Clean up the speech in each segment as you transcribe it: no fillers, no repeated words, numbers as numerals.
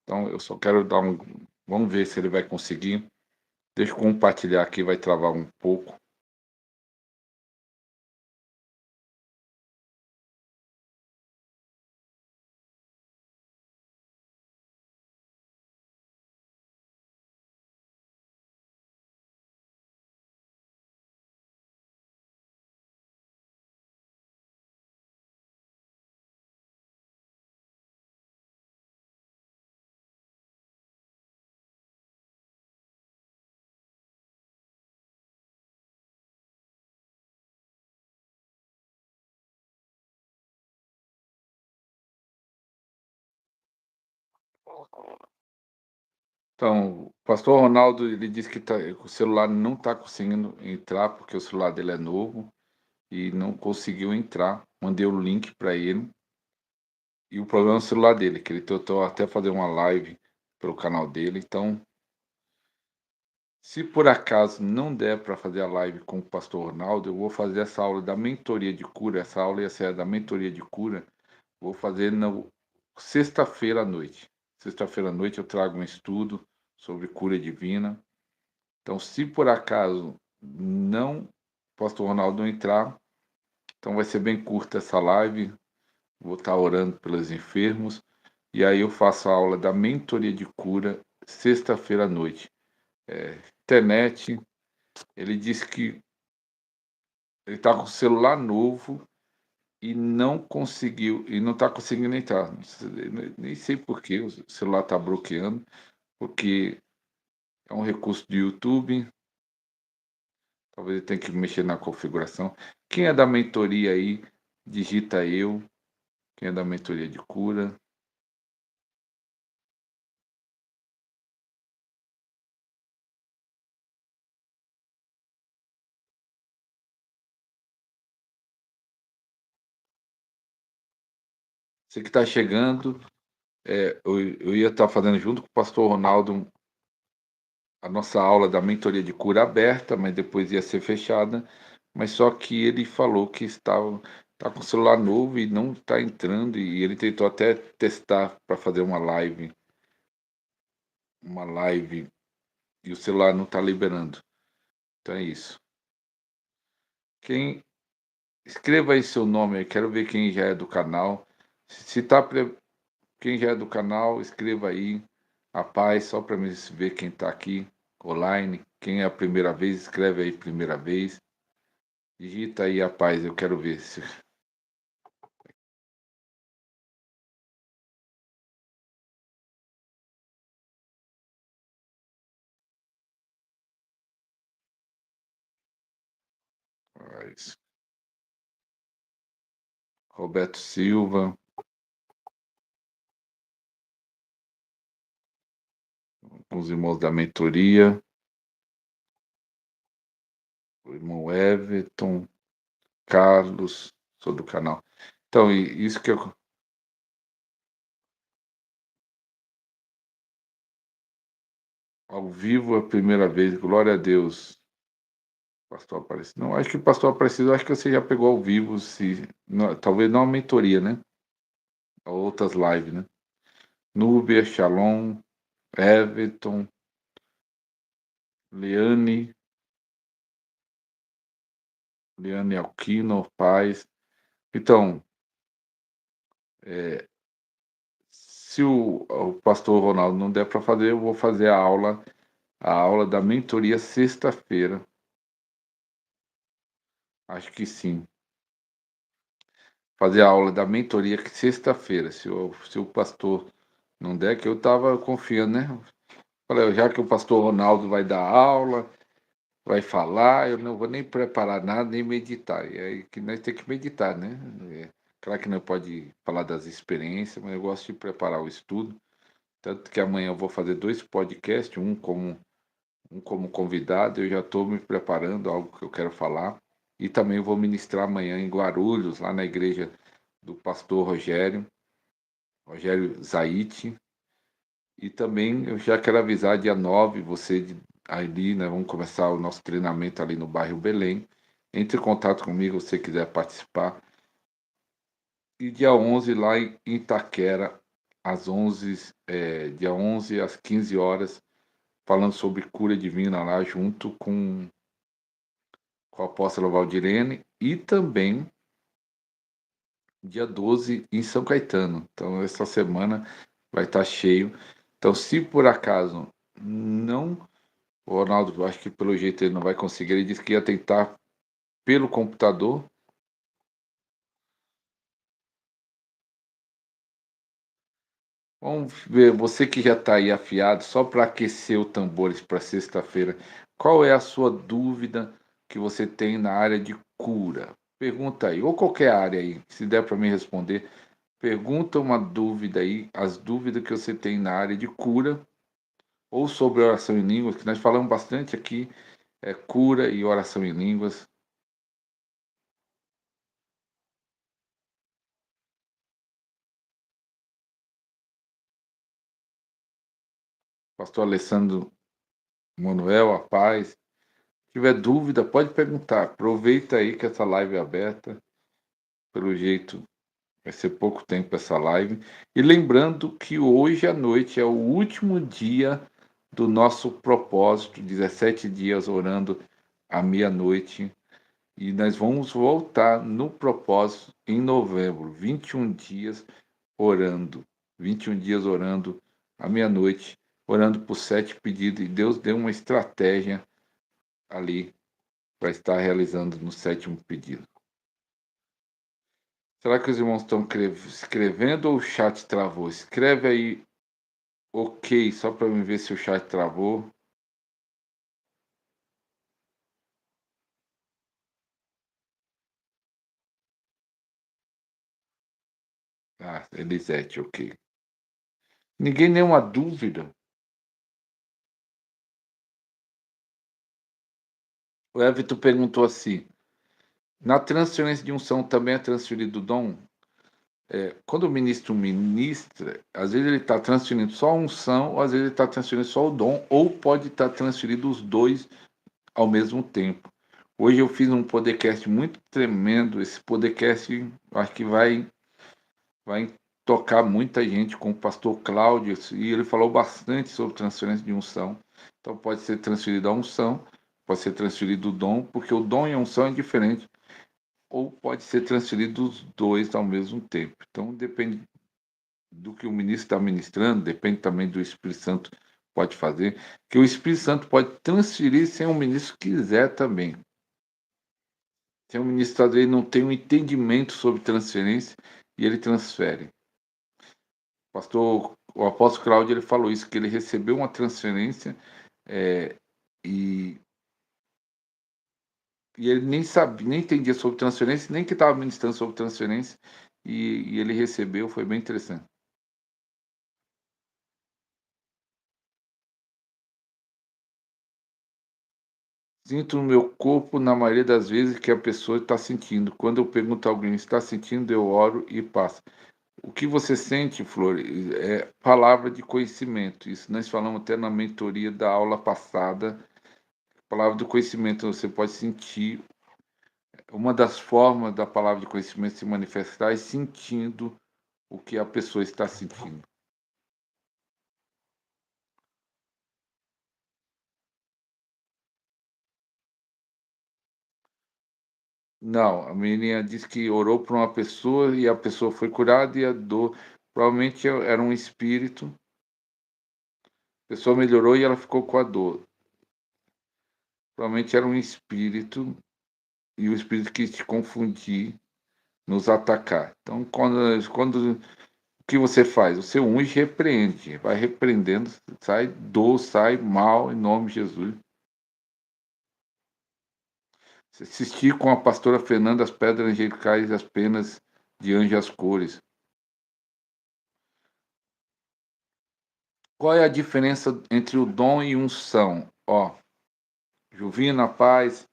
Então eu só quero dar um vamos ver se ele vai conseguir. Deixa eu compartilhar aqui, vai travar um pouco. Então, o pastor Ronaldo, ele disse que o celular não está conseguindo entrar, porque o celular dele é novo e não conseguiu entrar. Mandei o link para ele. E o problema é o celular dele, que ele tentou até fazer uma live pelo canal dele. Então, se por acaso não der para fazer a live com o pastor Ronaldo, eu vou fazer essa aula da mentoria de cura. Essa aula ia ser a da mentoria de cura. Vou fazer na sexta-feira à noite. Sexta-feira à noite eu trago um estudo sobre cura divina. Então, se por acaso não o pastor Ronaldo não entrar, então vai ser bem curta essa live. Vou estar orando pelos enfermos. E aí eu faço a aula da mentoria de cura sexta-feira à noite. Internet, ele disse que ele está com o celular novo e não está conseguindo entrar. Nem sei por que o celular está bloqueando, porque é um recurso do YouTube, talvez ele tenha que mexer na configuração. Quem é da mentoria aí, digita eu. Quem é da mentoria de cura. Você que está chegando, eu ia estar fazendo junto com o pastor Ronaldo a nossa aula da mentoria de cura aberta, mas depois ia ser fechada. Mas só que ele falou que tá com o celular novo e não está entrando, e ele tentou até testar para fazer uma live, e o celular não está liberando. Então é isso. Quem escreva aí seu nome, eu quero ver quem já é do canal. Se tá quem já é do canal, escreva aí a paz, só para mim ver quem está aqui online. Quem é a primeira vez, escreve aí primeira vez. Digita aí a paz, eu quero ver se. Paz. Roberto Silva, os irmãos da mentoria, o irmão Everton, Carlos, sou do canal. Então, isso que eu. Ao vivo a primeira vez, glória a Deus. Pastor Aparecido. Não, acho que o pastor Aparecido, acho que você já pegou ao vivo, se, não, talvez não a mentoria, né? Outras lives, né? Núbia, Shalom, Everton, Leane, Leane Alquino, Paz. Então, se o pastor Ronaldo não der para fazer, eu vou fazer a aula da mentoria sexta-feira. Acho que sim. Fazer a aula da mentoria sexta-feira. Se o pastor não der, que eu estava confiando, né? Falei, já que o pastor Ronaldo vai dar aula, vai falar, eu não vou nem preparar nada, nem meditar. E aí que nós temos que meditar, né? Claro que não pode falar das experiências, mas eu gosto de preparar o estudo. Tanto que amanhã eu vou fazer 2 podcasts, um como convidado, eu já estou me preparando, algo que eu quero falar. E também vou ministrar amanhã em Guarulhos, lá na igreja do pastor Rogério Zaite. E também eu já quero avisar, dia 9, ali, né, vamos começar o nosso treinamento ali no bairro Belém. Entre em contato comigo se você quiser participar. E dia 11, lá em Itaquera, dia 11 às 15 horas, falando sobre cura divina lá, junto com a apóstola Valdirene, e também dia 12 em São Caetano. Então, essa semana vai estar cheio. Então, se por acaso não, o Ronaldo, acho que pelo jeito ele não vai conseguir, ele disse que ia tentar pelo computador. Vamos ver, você que já está aí afiado, só para aquecer os tambores para sexta-feira, qual é a sua dúvida que você tem na área de cura? Pergunta aí, ou qualquer área aí, se der para me responder, pergunta uma dúvida aí, as dúvidas que você tem na área de cura, ou sobre oração em línguas, que nós falamos bastante aqui, cura e oração em línguas. Pastor Alessandro Manuel, a paz. Se tiver dúvida, pode perguntar. Aproveita aí que essa live é aberta. Pelo jeito, vai ser pouco tempo essa live. E lembrando que hoje à noite é o último dia do nosso propósito, 17 dias orando à meia-noite. E nós vamos voltar no propósito em novembro, 21 dias orando. 21 dias orando à meia-noite, orando por 7 pedidos. E Deus deu uma estratégia ali para estar realizando no 7º pedido. Será que os irmãos estão escrevendo ou o chat travou? Escreve aí, ok, só para eu ver se o chat travou. Ah, Elisete, ok. Ninguém nenhuma dúvida. O Everton perguntou assim: na transferência de unção também é transferido o dom? Quando o ministro ministra, às vezes ele está transferindo só a unção, ou às vezes ele está transferindo só o dom, ou pode estar transferindo os dois ao mesmo tempo. Hoje eu fiz um podcast muito tremendo. Esse podcast eu acho que vai tocar muita gente com o pastor Cláudio, e ele falou bastante sobre transferência de unção. Então pode ser transferido a unção, pode ser transferido o dom, porque o dom e a unção é diferente, ou pode ser transferido os dois ao mesmo tempo. Então depende do que o ministro está ministrando, depende também do Espírito Santo pode fazer, que o Espírito Santo pode transferir sem o ministro quiser também. Se o ministro às vezes não tem um entendimento sobre transferência e ele transfere. O apóstolo Cláudio ele falou isso, que ele recebeu uma transferência é, e, e ele nem sabia, nem entendia sobre transferência, nem que estava ministrando sobre transferência, e ele recebeu, foi bem interessante. Sinto no meu corpo, na maioria das vezes, que a pessoa está sentindo. Quando eu pergunto a alguém está sentindo, eu oro e passo. O que você sente, Flor, é palavra de conhecimento. Isso nós falamos até na mentoria da aula passada. Palavra do conhecimento, você pode sentir. Uma das formas da palavra de conhecimento se manifestar é sentindo o que a pessoa está sentindo. Não, a menina disse que orou para uma pessoa e a pessoa foi curada e a dor provavelmente era um espírito. A pessoa melhorou e ela ficou com a dor. Provavelmente era um espírito e o espírito quis te confundir, nos atacar. Então, quando o que você faz? Você unge e repreende, vai repreendendo, sai dor, sai mal, em nome de Jesus. Você assistir com a pastora Fernanda as pedras angelicais e as penas de anjo às cores. Qual é a diferença entre o dom e unção? Ó, Juvina, paz.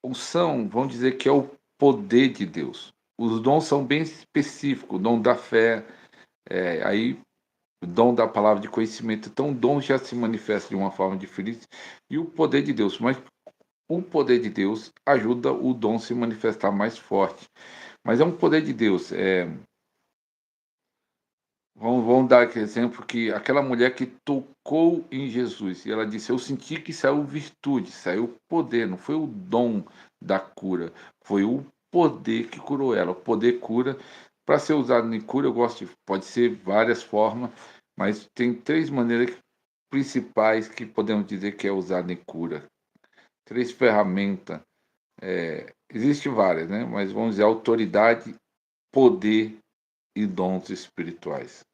Unção, vamos dizer que é o poder de Deus. Os dons são bem específicos, o dom da fé, aí o dom da palavra de conhecimento. Então, o dom já se manifesta de uma forma diferente e o poder de Deus. Mas o poder de Deus ajuda o dom a se manifestar mais forte. mas é um poder de Deus. Vamos dar aquele exemplo que aquela mulher que tocou em Jesus, e ela disse: "Eu senti que saiu virtude, saiu poder, não foi o dom da cura, foi o poder que curou ela". O poder cura, para ser usado em cura, eu gosto de pode ser várias formas, mas tem 3 maneiras principais que podemos dizer que é usado em cura. 3 ferramentas, existe várias, né, mas vamos dizer autoridade, poder e dons espirituais.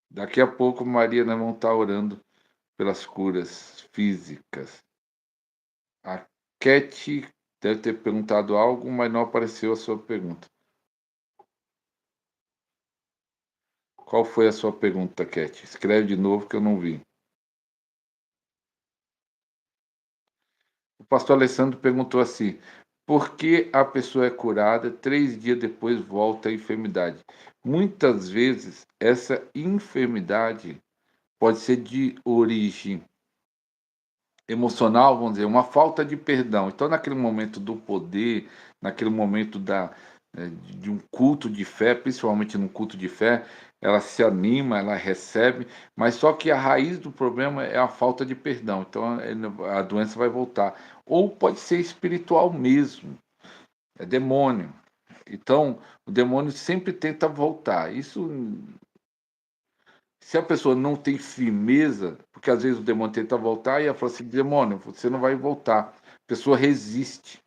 Daqui a pouco, Maria, nós vamos estar orando pelas curas físicas. A Cat deve ter perguntado algo, mas não apareceu a sua pergunta. Qual foi a sua pergunta, Cat? Escreve de novo que eu não vi. O pastor Alessandro perguntou assim: por que a pessoa é curada, 3 dias depois volta a enfermidade? Muitas vezes, essa enfermidade pode ser de origem emocional, vamos dizer, uma falta de perdão. Então, naquele momento do poder, naquele momento de um culto de fé, principalmente no culto de fé, ela se anima, ela recebe, mas só que a raiz do problema é a falta de perdão. Então, a doença vai voltar. Ou pode ser espiritual mesmo, é demônio. Então, o demônio sempre tenta voltar. Isso, se a pessoa não tem firmeza, porque às vezes o demônio tenta voltar e ela fala assim: demônio, você não vai voltar. A pessoa resiste.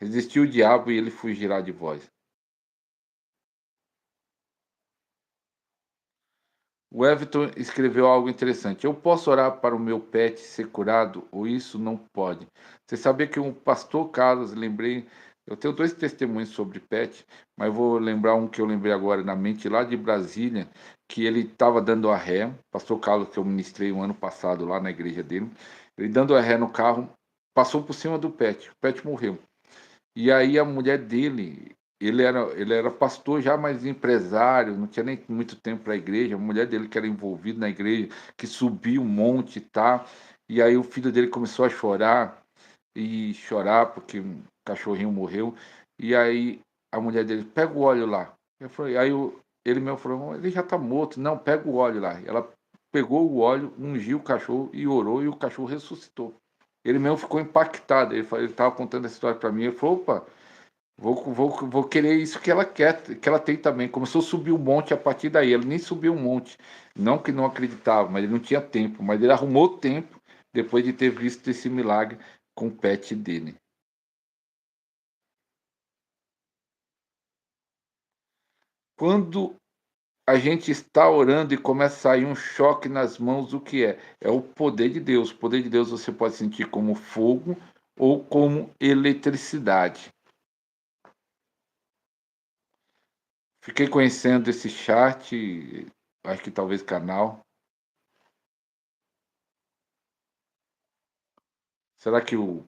Resistiu o diabo e ele fugirá de vós. O Everton escreveu algo interessante. Eu posso orar para o meu pet ser curado ou isso não pode? Você sabia que um pastor Carlos, lembrei, eu tenho 2 testemunhos sobre pet, mas vou lembrar um que eu lembrei agora na mente, lá de Brasília, que ele estava dando a ré, pastor Carlos, que eu ministrei um ano passado lá na igreja dele, ele dando a ré no carro, passou por cima do pet, o pet morreu. E aí a mulher dele, ele era pastor já, mas empresário, não tinha nem muito tempo para a igreja. A mulher dele que era envolvida na igreja, que subiu um monte e tal. E aí o filho dele começou a chorar porque um cachorrinho morreu. E aí a mulher dele, pega o óleo lá. Eu falei, ele mesmo falou, ele já está morto. Não, pega o óleo lá. Ela pegou o óleo, ungiu o cachorro e orou e o cachorro ressuscitou. Ele mesmo ficou impactado. Ele estava contando essa história para mim. Ele falou: opa, vou querer isso que ela quer, que ela tem também. Começou a subir um monte a partir daí. Ele nem subiu um monte. Não que não acreditava, mas ele não tinha tempo. Mas ele arrumou tempo depois de ter visto esse milagre com o pet dele. Quando a gente está orando e começa a sair um choque nas mãos, o que é? É o poder de Deus. O poder de Deus você pode sentir como fogo ou como eletricidade. Fiquei conhecendo esse chat, acho que talvez canal. Será que o.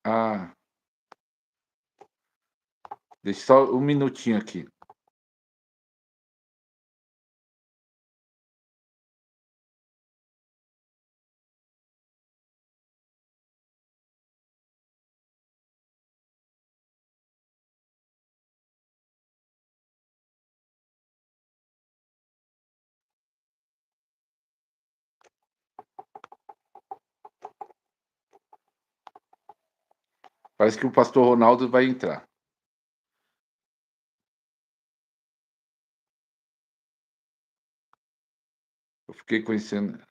Ah, deixa só um minutinho aqui. Parece que o pastor Ronaldo vai entrar. Eu fiquei conhecendo.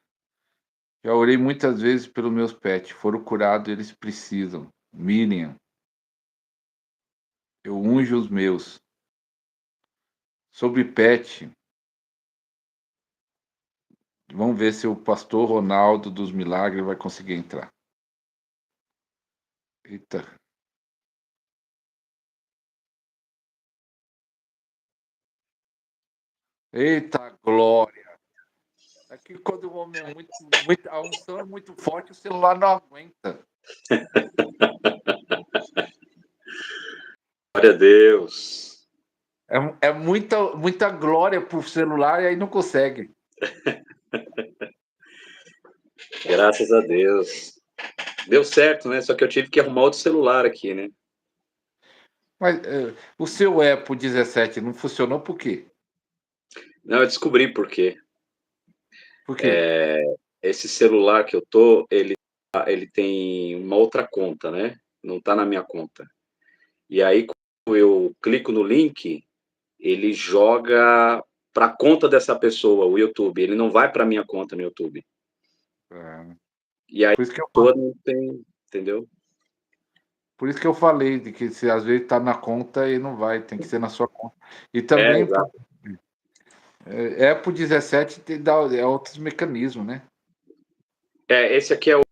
Já orei muitas vezes pelos meus pets. Foram curados, eles precisam. Miriam, eu unjo os meus. Sobre pet, vamos ver se o pastor Ronaldo dos Milagres vai conseguir entrar. Eita. Eita glória! Aqui quando o homem é a unção é muito forte, o celular não aguenta. Glória a Deus. É muita glória pro celular e aí não consegue. Graças a Deus. Deu certo, né? Só que eu tive que arrumar outro celular aqui, né? Mas o seu Apple 17 não funcionou por quê? Não, eu descobri por quê. Por quê? Esse celular que eu tô, ele tem uma outra conta, né? Não tá na minha conta. E aí, quando eu clico no link, ele joga para a conta dessa pessoa, o YouTube. Ele não vai para minha conta no YouTube. É, E aí, por isso que eu a pessoa não tem, entendeu? Por isso que eu falei de que se às vezes está na conta e não vai, tem que ser na sua conta. E É, também exato. Apple 17 é outros mecanismos, né? Esse aqui é o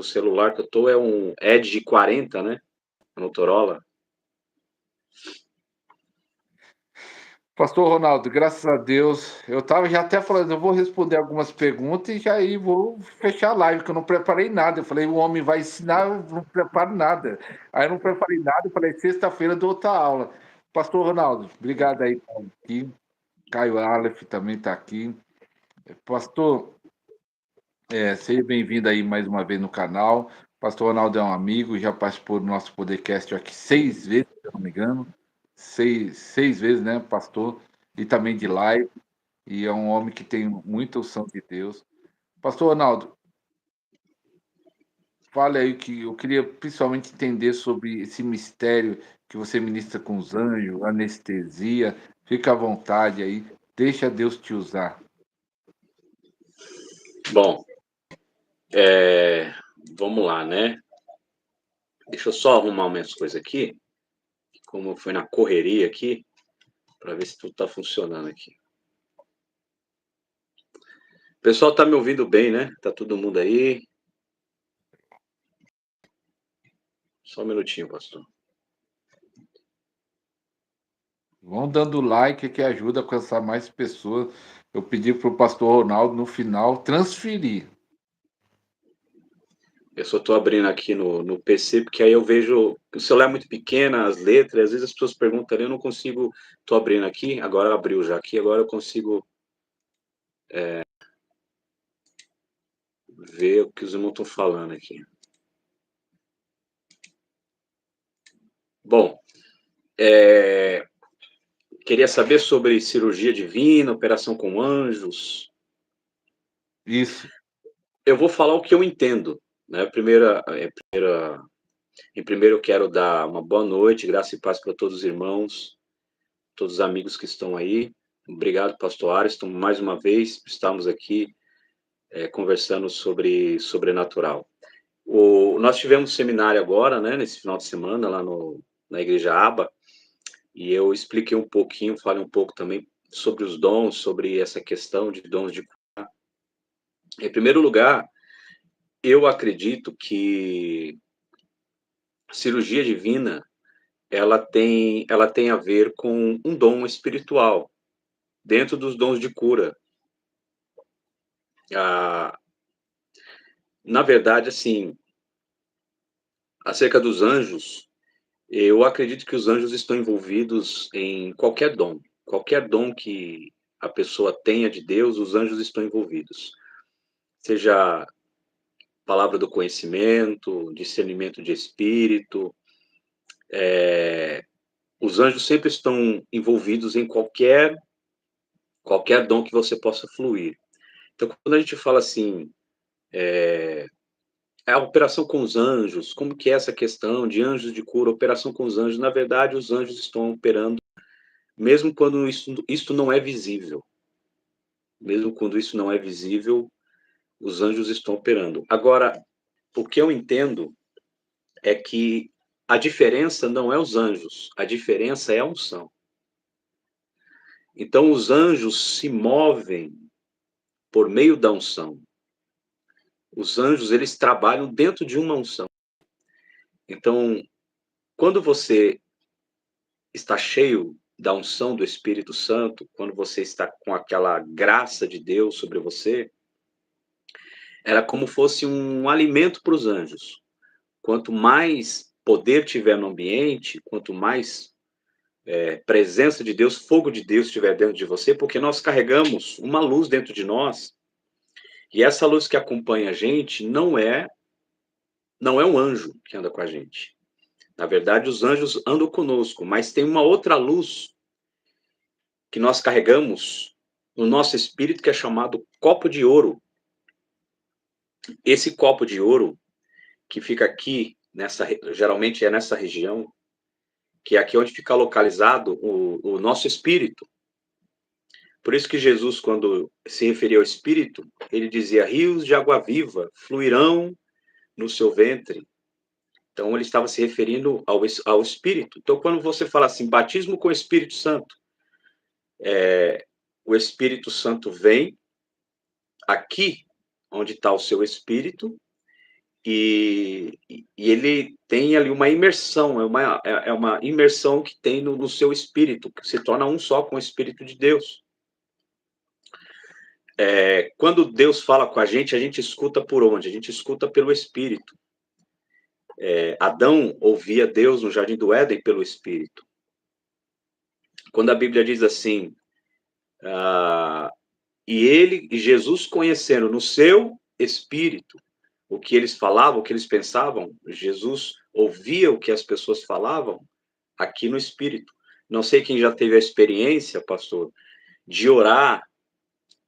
celular que eu tô, é um Edge 40, né? Motorola. Pastor Ronaldo, graças a Deus, eu estava já até falando, eu vou responder algumas perguntas e já aí vou fechar a live, que eu não preparei nada. Eu falei, o homem vai ensinar, eu não preparo nada. Aí eu não preparei nada, eu falei, sexta-feira eu dou outra aula. Pastor Ronaldo, obrigado aí por estar aqui. Caio Aleph também está aqui. Pastor, seja bem-vindo aí mais uma vez no canal. Pastor Ronaldo é um amigo, já participou do nosso podcast aqui 6 vezes, se eu não me engano. Seis vezes, né, pastor? E também de live. E é um homem que tem muita unção de Deus. Pastor Ronaldo, fale aí que eu queria principalmente entender sobre esse mistério que você ministra com os anjos, anestesia. Fica à vontade aí, deixa Deus te usar. Bom, vamos lá, né? Deixa eu só arrumar umas coisas aqui, como foi na correria aqui, para ver se tudo tá funcionando aqui. O pessoal tá me ouvindo bem, né? Tá todo mundo aí? Só um minutinho, pastor. Vão dando like que ajuda a alcançar mais pessoas. Eu pedi para o pastor Ronaldo, no final, transferir. Eu só tô abrindo aqui no PC, porque aí eu vejo o celular é muito pequeno, as letras, às vezes as pessoas perguntam ali, eu não consigo. Tô abrindo aqui, agora abriu já aqui, agora eu consigo ver o que os irmãos estão falando aqui. Bom, queria saber sobre cirurgia divina, operação com anjos. Isso. Eu vou falar o que eu entendo, né? Em primeiro eu quero dar uma boa noite, graça e paz para todos os irmãos, todos os amigos que estão aí. Obrigado, pastor Ariston, mais uma vez estamos aqui conversando sobre sobrenatural. Nós tivemos um seminário agora, né, nesse final de semana, lá na Igreja Aba, e eu expliquei um pouquinho, falei um pouco também sobre os dons, sobre essa questão de dons de. Em primeiro lugar, eu acredito que cirurgia divina ela tem a ver com um dom espiritual dentro dos dons de cura. Ah, na verdade, assim, acerca dos anjos, eu acredito que os anjos estão envolvidos em qualquer dom que a pessoa tenha de Deus, os anjos estão envolvidos. Seja palavra do conhecimento, discernimento de espírito, os anjos sempre estão envolvidos em qualquer dom que você possa fluir. Então, quando a gente fala assim, a operação com os anjos, como que é essa questão de anjos de cura, operação com os anjos? Na verdade, os anjos estão operando, mesmo quando isso não é visível. Mesmo quando isso não é visível, os anjos estão operando. Agora, o que eu entendo é que a diferença não é os anjos, a diferença é a unção. Então, os anjos se movem por meio da unção. Os anjos, eles trabalham dentro de uma unção. Então, quando você está cheio da unção do Espírito Santo, quando você está com aquela graça de Deus sobre você, era como fosse um alimento para os anjos. Quanto mais poder tiver no ambiente, quanto mais presença de Deus, fogo de Deus estiver dentro de você, porque nós carregamos uma luz dentro de nós E essa luz que acompanha a gente não é um anjo que anda com a gente. Na verdade, os anjos andam conosco, mas tem uma outra luz que nós carregamos no nosso espírito que é chamado copo de ouro. Esse copo de ouro que fica aqui, geralmente é nessa região, que é aqui onde fica localizado o nosso espírito. Por isso que Jesus, quando se referia ao espírito, ele dizia: rios de água viva fluirão no seu ventre. Então, ele estava se referindo ao espírito. Então, quando você fala assim, batismo com o Espírito Santo, o Espírito Santo vem aqui, onde está o seu espírito, e ele tem ali uma imersão, é uma imersão que tem no seu espírito, que se torna um só com o Espírito de Deus. Quando Deus fala com a gente escuta por onde? A gente escuta pelo Espírito. Adão ouvia Deus no Jardim do Éden pelo Espírito. Quando a Bíblia diz assim, e Jesus conhecendo no seu Espírito o que eles falavam, o que eles pensavam, Jesus ouvia o que as pessoas falavam aqui no Espírito. Não sei quem já teve a experiência, pastor, de orar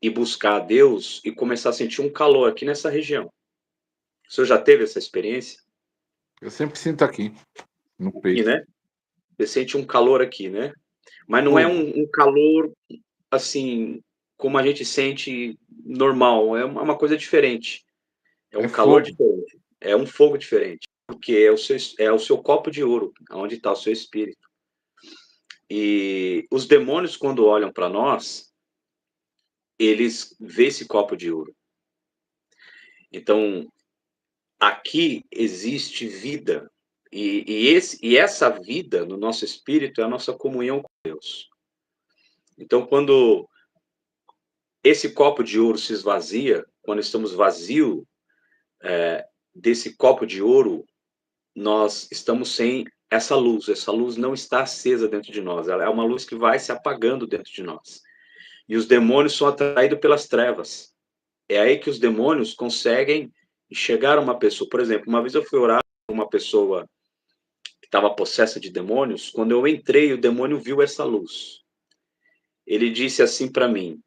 e buscar a Deus e começar a sentir um calor aqui nessa região. O senhor já teve essa experiência? Eu sempre sinto aqui, no E, peito. né? Você sente um calor aqui, né? Mas não é Fogo. um calor, assim, como a gente sente normal. É uma coisa diferente. É É um calor fogo. diferente. É um fogo diferente. Porque é o seu copo de ouro, onde está o seu espírito. E os demônios, quando olham para nós, eles vê esse copo de ouro. Então, aqui existe vida. E essa vida no nosso espírito é a nossa comunhão com Deus. Então, quando esse copo de ouro se esvazia, quando estamos vazios desse copo de ouro, nós estamos sem essa luz não está acesa dentro de nós, ela é uma luz que vai se apagando dentro de nós. E os demônios são atraídos pelas trevas. É aí que os demônios conseguem chegar a uma pessoa. Por exemplo, uma vez eu fui orar com uma pessoa que estava possessa de demônios, quando eu entrei, o demônio viu essa luz. Ele disse assim para mim: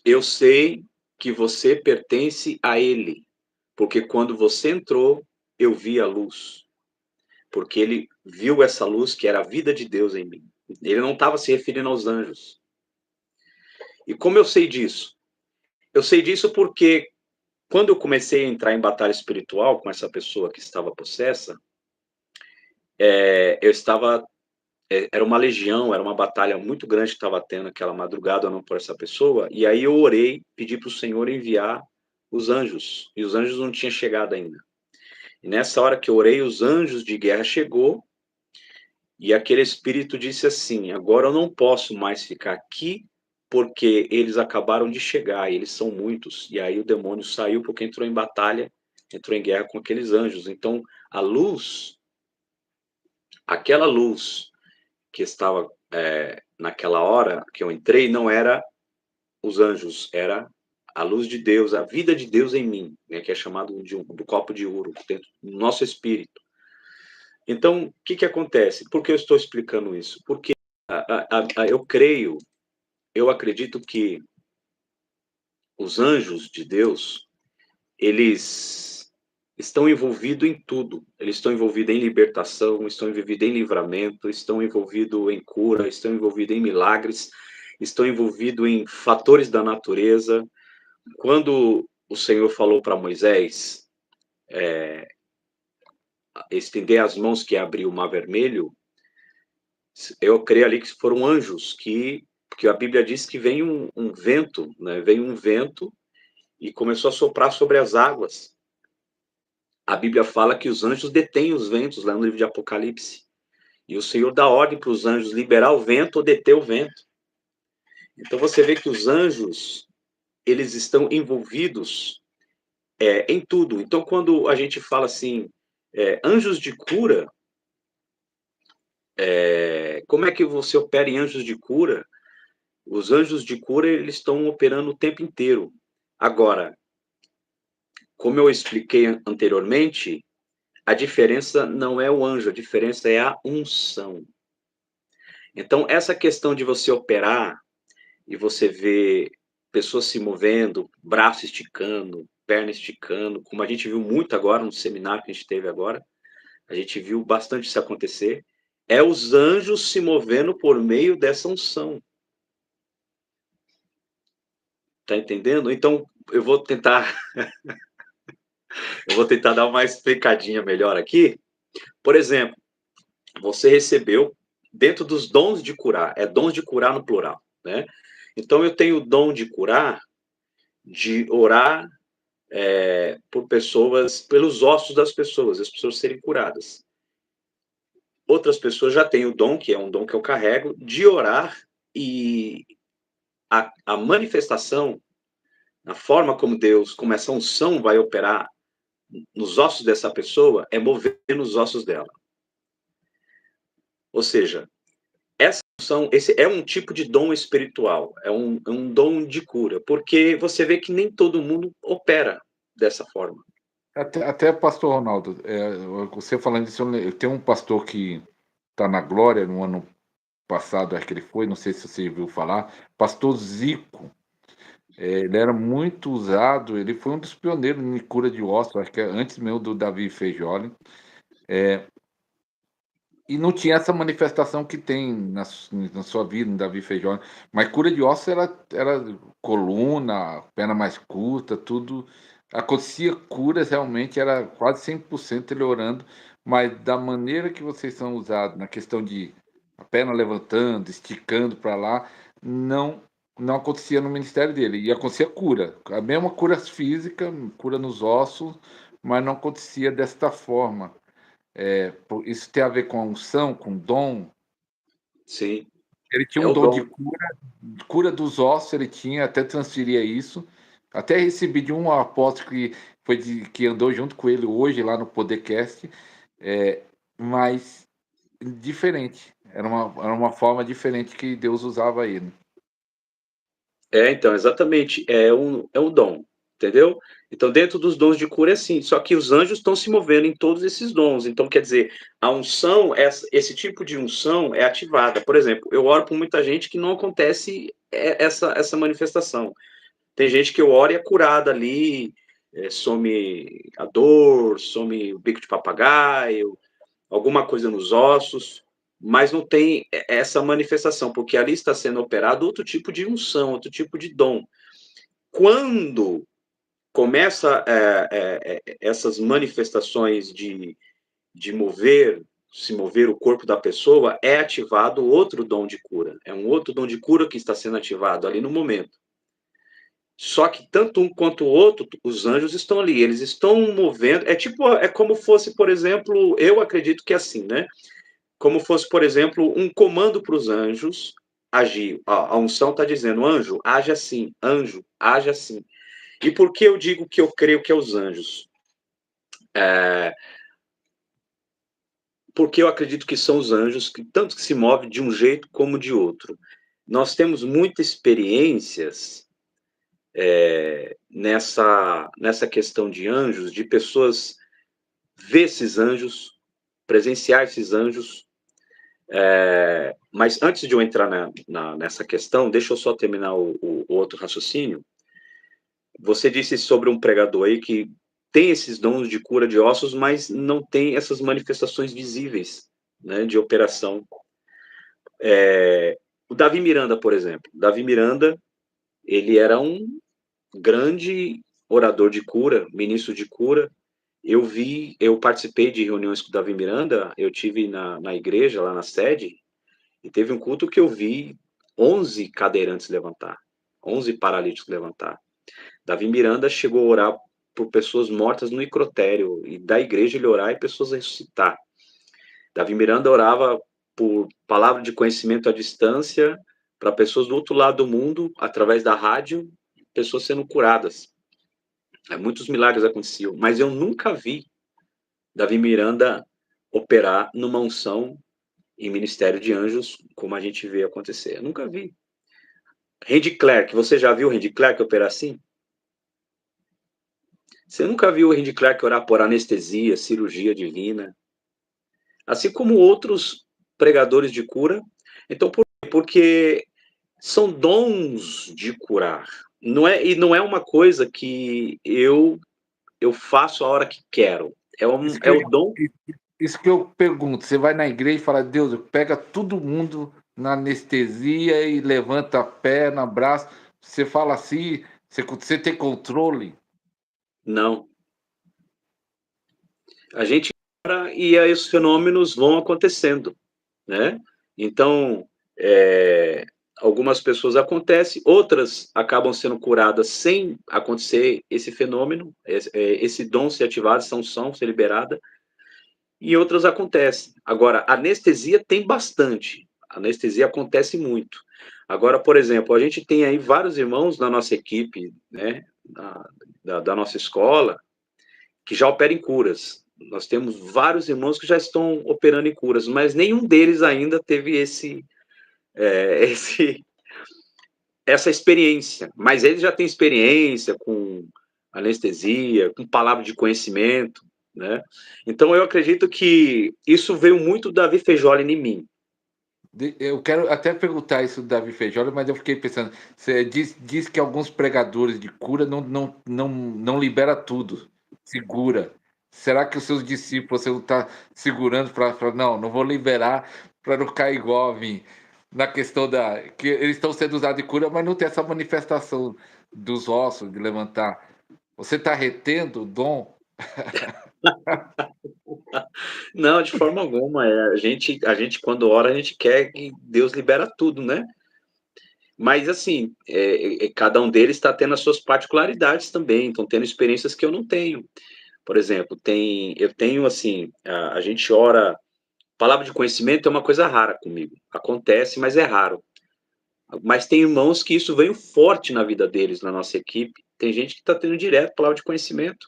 eu sei que você pertence a ele, porque quando você entrou, eu vi a luz. Porque ele viu essa luz que era a vida de Deus em mim. Ele não estava se referindo aos anjos. E como eu sei disso? Eu sei disso porque quando eu comecei a entrar em batalha espiritual com essa pessoa que estava possessa, eu estava era uma legião, era uma batalha muito grande que estava tendo aquela madrugada não por essa pessoa, e aí eu orei, pedi para o Senhor enviar os anjos, e os anjos não tinham chegado ainda. E nessa hora que eu orei, os anjos de guerra chegou, e aquele espírito disse assim: agora eu não posso mais ficar aqui, porque eles acabaram de chegar, e eles são muitos. E aí o demônio saiu porque entrou em batalha, entrou em guerra com aqueles anjos. Então, a luz, aquela luz que estava naquela hora que eu entrei, não era os anjos, era a luz de Deus, a vida de Deus em mim, né, que é chamado do copo de ouro, dentro do nosso espírito. Então, o que acontece? Por que eu estou explicando isso? Porque eu creio, eu acredito que os anjos de Deus, eles estão envolvidos em tudo. Eles estão envolvidos em libertação, estão envolvidos em livramento, estão envolvidos em cura, estão envolvidos em milagres, estão envolvidos em fatores da natureza. Quando o Senhor falou para Moisés estender as mãos que abriu o Mar Vermelho, eu creio ali que foram anjos porque a Bíblia diz que vem um vento, né? Veio um vento e começou a soprar sobre as águas. A Bíblia fala que os anjos detêm os ventos, lá no livro de Apocalipse. E o Senhor dá ordem para os anjos liberar o vento ou deter o vento. Então você vê que os anjos, eles estão envolvidos em tudo. Então quando a gente fala assim, anjos de cura, como é que você opera em anjos de cura? Os anjos de cura, eles estão operando o tempo inteiro. Agora, como eu expliquei anteriormente, a diferença não é o anjo, a diferença é a unção. Então, essa questão de você operar e você ver pessoas se movendo, braço esticando, perna esticando, como a gente viu muito agora no seminário que a gente teve agora, a gente viu bastante isso acontecer, é os anjos se movendo por meio dessa unção. Tá entendendo? Então, eu vou tentar dar uma explicadinha melhor aqui. Por exemplo, você recebeu dentro dos dons de curar, é dons de curar no plural, né? Então eu tenho o dom de curar, de orar por pessoas, pelos ossos das pessoas, as pessoas serem curadas. Outras pessoas já têm o dom, que é um dom que eu carrego, de orar e a manifestação, a forma como Deus, como essa unção vai operar nos ossos dessa pessoa, é mover nos ossos dela. Ou seja, essa unção, esse é um tipo de dom espiritual, é um dom de cura, porque você vê que nem todo mundo opera dessa forma. Até pastor Ronaldo, você falando disso, eu tenho um pastor que está na Glória, no ano passado, acho que ele foi, não sei se você viu falar, pastor Zico. Ele era muito usado, ele foi um dos pioneiros em cura de ossos, acho que é antes mesmo do Davi Feijoli. E não tinha essa manifestação que tem na sua vida, no Davi Feijoli. Mas cura de ossos era coluna, perna mais curta, tudo. Acontecia curas, realmente, era quase 100% ele orando, mas da maneira que vocês são usados, na questão de a perna levantando, esticando para lá, não não acontecia no ministério dele. E acontecia cura, a mesma cura física, cura nos ossos, mas não acontecia desta forma. Isso tem a ver com a unção, com dom. Sim, Ele tinha é um o dom de dom. cura, cura dos ossos, ele tinha, até transferia isso. Até recebi de um apóstolo que andou junto com ele hoje lá no Podercast, mas diferente. Era uma forma diferente que Deus usava ele. Então, exatamente, é um dom, entendeu? Então, dentro dos dons de cura é assim, só que os anjos estão se movendo em todos esses dons. Então, quer dizer, a unção, esse tipo de unção é ativada. Por exemplo, eu oro por muita gente que não acontece essa manifestação. Tem gente que eu oro e é curada ali, some a dor, some o bico de papagaio, alguma coisa nos ossos, mas não tem essa manifestação, porque ali está sendo operado outro tipo de unção, outro tipo de dom. Quando começa essas manifestações de se mover o corpo da pessoa, é ativado outro dom de cura. É um outro dom de cura que está sendo ativado ali no momento. Só que tanto um quanto o outro, os anjos estão ali, eles estão movendo. É como fosse, por exemplo, eu acredito que é assim, né? Como fosse, por exemplo, um comando para os anjos agir. A unção está dizendo, anjo, age assim, anjo, age assim. E por que eu digo que eu creio que é os anjos? Porque eu acredito que são os anjos que tanto que se movem de um jeito como de outro. Nós temos muitas experiências nessa questão de anjos, de pessoas ver esses anjos, presenciar esses anjos. Mas antes de eu entrar nessa questão, deixa eu só terminar o outro raciocínio. Você disse sobre um pregador aí que tem esses dons de cura de ossos, mas não tem essas manifestações visíveis, né, de operação. O Davi Miranda, por exemplo. Davi Miranda, ele era um grande orador de cura, ministro de cura. Eu participei de reuniões com o Davi Miranda, eu tive na igreja, lá na sede, e teve um culto que eu vi 11 cadeirantes levantar, 11 paralíticos levantar. Davi Miranda chegou a orar por pessoas mortas no necrotério, e da igreja ele orar e pessoas ressuscitar. Davi Miranda orava por palavra de conhecimento à distância para pessoas do outro lado do mundo, através da rádio, pessoas sendo curadas. Muitos milagres aconteciam, mas eu nunca vi Davi Miranda operar numa unção em ministério de anjos, como a gente vê acontecer. Eu nunca vi. Randy Clark, você já viu Randy Clark operar assim? Você nunca viu o Randy Clark orar por anestesia, cirurgia divina, assim como outros pregadores de cura. Então, por quê? Porque são dons de curar. Não é uma coisa que eu faço a hora que quero. Isso É que, o dom. isso que eu pergunto. Você vai na igreja e fala, Deus, pega todo mundo na anestesia e levanta a perna, braço. Você fala assim, você tem controle. Não. A gente ora e aí os fenômenos vão acontecendo, né? Então, é, algumas pessoas acontecem, outras acabam sendo curadas sem acontecer esse fenômeno, esse dom ser ativado, essa unção ser liberada, e outras acontecem. Agora, anestesia tem bastante, anestesia acontece muito. Agora, por exemplo, a gente tem aí vários irmãos na nossa equipe, né, da nossa escola, que já operam em curas. Nós temos vários irmãos que já estão operando em curas, mas nenhum deles ainda teve é, esse essa experiência. Mas eles já têm experiência com anestesia, com palavra de conhecimento, né? Então eu acredito que isso veio muito do Davi Feijoli em mim. Eu quero até perguntar isso do Davi Feijoli, mas eu fiquei pensando, você diz que alguns pregadores de cura não libera tudo, segura. Será que os seus discípulos você não está segurando para não vou liberar para não cair igual a mim? Na questão da que eles estão sendo usados de cura, mas não tem essa manifestação dos ossos de levantar. Você está retendo o dom? Não, de forma alguma. A gente quando ora, a gente quer que Deus libera tudo, né? Mas assim, cada um deles está tendo as suas particularidades também, estão tendo experiências que eu não tenho. Por exemplo, eu tenho assim, a gente ora. Palavra de conhecimento é uma coisa rara comigo. Acontece, mas é raro. Mas tem irmãos que isso veio forte na vida deles, na nossa equipe. Tem gente que está tendo direto palavra de conhecimento.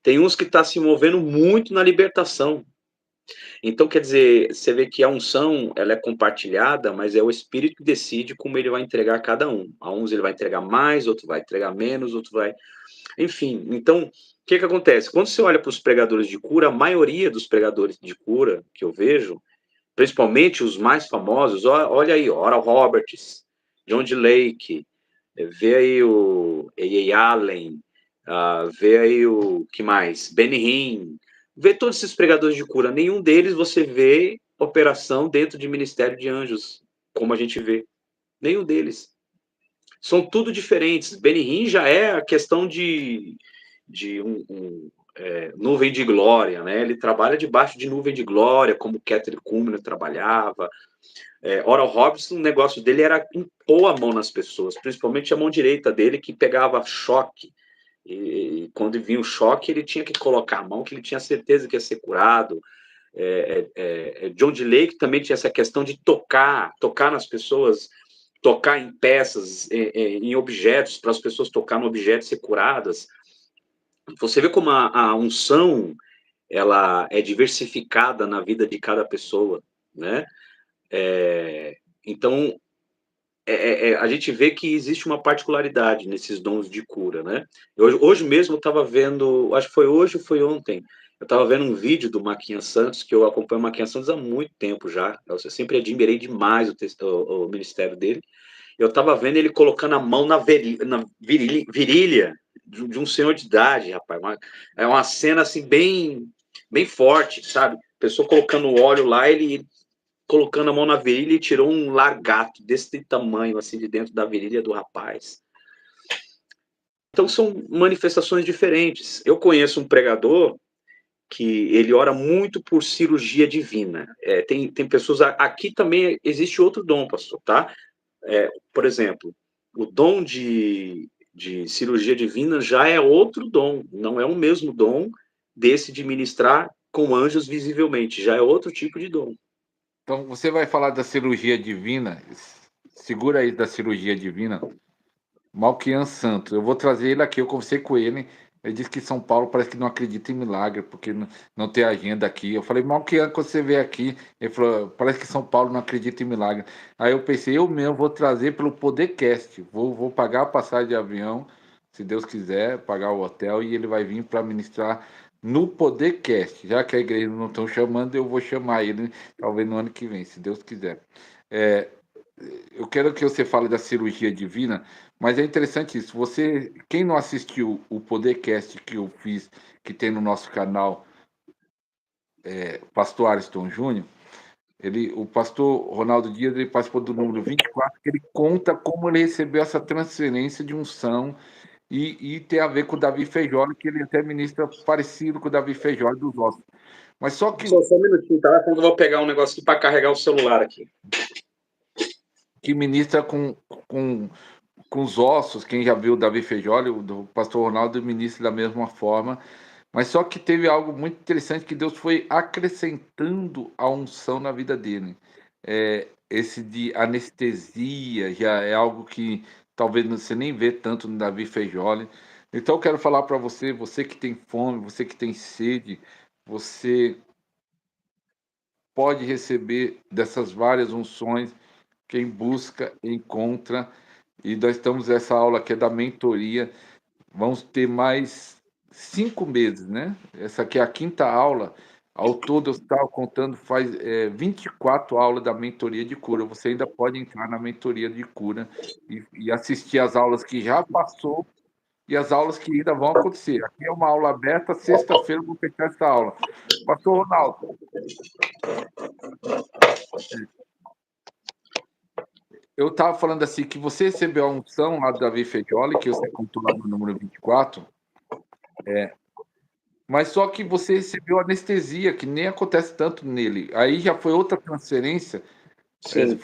Tem uns que está se movendo muito na libertação. Então, quer dizer, você vê que a unção, ela é compartilhada, mas é o Espírito que decide como ele vai entregar a cada um. A uns ele vai entregar mais, outro vai entregar menos, outro vai... Enfim, então, o que acontece? Quando você olha para os pregadores de cura, a maioria dos pregadores de cura que eu vejo, principalmente os mais famosos, olha aí, Oral Roberts, John D. Lake, vê aí o A.A. Allen, vê aí o que mais? Benny Hinn, vê todos esses pregadores de cura, nenhum deles você vê operação dentro de ministério de anjos, como a gente vê. Nenhum deles. São tudo diferentes. Benny Hinn já é a questão de nuvem de glória, né? Ele trabalha debaixo de nuvem de glória, como Catherine Kuhlman trabalhava. Oral Roberts, o negócio dele era impor a mão nas pessoas, principalmente a mão direita dele, que pegava choque. E quando vinha o choque, ele tinha que colocar a mão, que ele tinha certeza que ia ser curado. John D. Lake também tinha essa questão de tocar nas pessoas, tocar em peças, em objetos, para as pessoas tocar no objeto e ser curadas. Você vê como a unção ela é diversificada na vida de cada pessoa, né? Então, a gente vê que existe uma particularidade nesses dons de cura, né? Hoje mesmo eu estava vendo, acho que foi hoje ou foi ontem, eu estava vendo um vídeo do Marquinhos Santos, que eu acompanho o Marquinhos Santos há muito tempo já, eu sempre admirei demais o ministério dele. Eu estava vendo ele colocando a mão na virilha de um senhor de idade, rapaz. É uma cena assim bem forte, sabe? A pessoa colocando óleo lá, ele colocando a mão na virilha e tirou um largato desse tamanho, assim, de dentro da virilha do rapaz. Então são manifestações diferentes. Eu conheço um pregador que ele ora muito por cirurgia divina. Tem pessoas. Aqui também existe outro dom, pastor, tá? Por exemplo, o dom de cirurgia divina já é outro dom, não é o mesmo dom desse de ministrar com anjos visivelmente, já é outro tipo de dom. Então, você vai falar da cirurgia divina, segura aí da cirurgia divina, Malquian Santos. Eu vou trazer ele aqui, eu conversei com ele. Ele disse que São Paulo parece que não acredita em milagre, porque não tem agenda aqui. Eu falei, Malquian, quando você veio aqui, ele falou, parece que São Paulo não acredita em milagre. Aí eu pensei, eu mesmo vou trazer pelo Podercast. Vou pagar a passagem de avião. se Deus quiser, pagar o hotel e ele vai vir para ministrar no Podercast. Já que a igreja não estão chamando, eu vou chamar ele, talvez no ano que vem, se Deus quiser. Eu quero que você fale da cirurgia divina, mas é interessante isso. Quem não assistiu o Podercast que eu fiz, que tem no nosso canal, Pastor Ariston Júnior, o pastor Ronaldo Dias, ele participou do número 24, que ele conta como ele recebeu essa transferência de unção e tem a ver com o Davi Feijoli, que ele até ministra parecido com o Davi Feijoli dos ossos. Mas só que... Só um minutinho, tá? Eu vou pegar um negócio aqui para carregar o celular aqui. Que ministra com os ossos, quem já viu o Davi Feijoli, o pastor Ronaldo ministra da mesma forma, mas só que teve algo muito interessante que Deus foi acrescentando a unção na vida dele. Esse de anestesia já é algo que talvez você nem vê tanto no Davi Feijoli. Então eu quero falar para você, você que tem fome, você que tem sede, você pode receber dessas várias unções. Quem busca, encontra. E nós estamos nessa aula que é da mentoria. Vamos ter mais 5 meses, né? Essa aqui é a quinta aula. Ao todo, eu estava contando, faz 24 aulas da mentoria de cura. Você ainda pode entrar na mentoria de cura e assistir as aulas que já passou e as aulas que ainda vão acontecer. Aqui é uma aula aberta, sexta-feira eu vou fechar essa aula. Pastor Ronaldo, eu estava falando assim, que você recebeu a unção lá do Davi Feijoli, que você contou lá no número 24, mas só que você recebeu anestesia, que nem acontece tanto nele. Aí já foi outra transferência. Sim.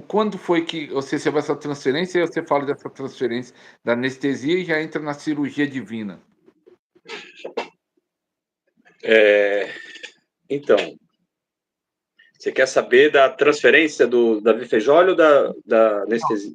Quando foi que você recebeu essa transferência? E você fala dessa transferência da anestesia e já entra na cirurgia divina. Então, você quer saber da transferência do Davi Feijoli ou da anestesia?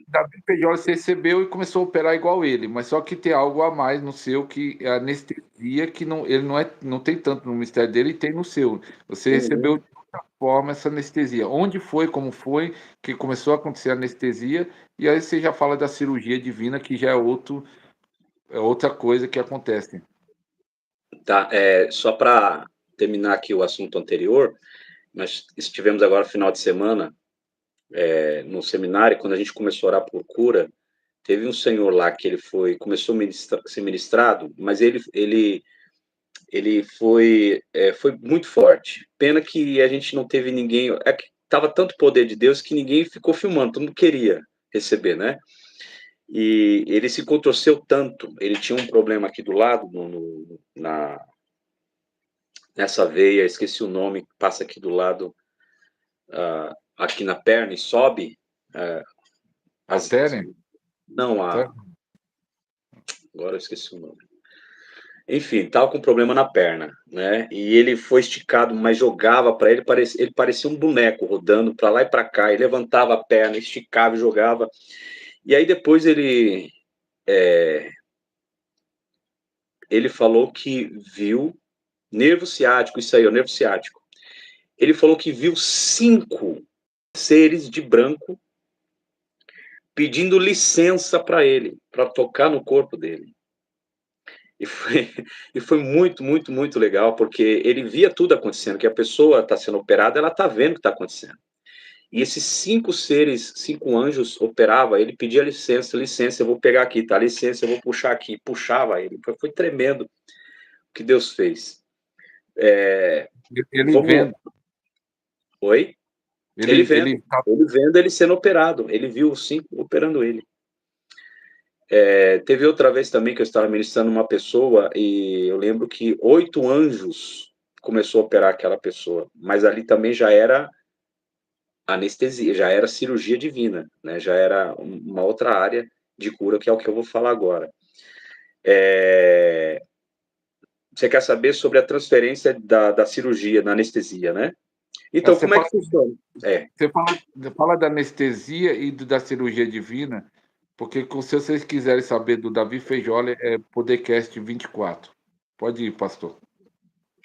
Davi Feijoli você recebeu e começou a operar igual ele, mas só que tem algo a mais no seu, que é a anestesia, que ele não tem tanto no mistério dele e tem no seu. Você recebeu de outra forma essa anestesia. Onde foi, como foi que começou a acontecer a anestesia? E aí você já fala da cirurgia divina, que já é outra coisa que acontece. Tá, só para terminar aqui o assunto anterior, nós estivemos agora no final de semana no seminário, quando a gente começou a orar por cura, teve um senhor lá que começou a ser ministrado, mas ele foi muito forte. Pena que a gente não teve ninguém, que tava tanto poder de Deus que ninguém ficou filmando, todo mundo queria receber, né? E ele se contorceu tanto, ele tinha um problema aqui do lado, nessa veia, esqueci o nome, passa aqui do lado, aqui na perna e sobe. Artéria? Não, agora eu esqueci o nome. Enfim, tava com problema na perna, né? E ele foi esticado, mas jogava para ele parecia um boneco rodando para lá e para cá, e levantava a perna, esticava e jogava. E aí depois ele falou que viu nervo ciático, isso aí, o nervo ciático. Ele falou que viu 5 seres de branco pedindo licença para ele, para tocar no corpo dele. E foi muito, muito, muito legal, porque ele via tudo acontecendo, que a pessoa está sendo operada, ela está vendo o que está acontecendo. E esses 5 seres, 5 anjos operavam, ele pedia licença, eu vou pegar aqui, tá? Licença, eu vou puxar aqui. Puxava ele. Foi tremendo o que Deus fez. Ele vendo. Oi? Ele vendo ele sendo operado. Ele viu os 5 operando ele. Teve outra vez também que eu estava ministrando uma pessoa e eu lembro que 8 anjos começou a operar aquela pessoa, mas ali também já era anestesia, já era cirurgia divina, né? Já era uma outra área de cura, que é o que eu vou falar agora. Você quer saber sobre a transferência da cirurgia, da anestesia, né? Então, como é que funciona? Você fala da anestesia e da cirurgia divina, porque se vocês quiserem saber do Davi Feijoli, é Podercast 24. Pode ir, pastor.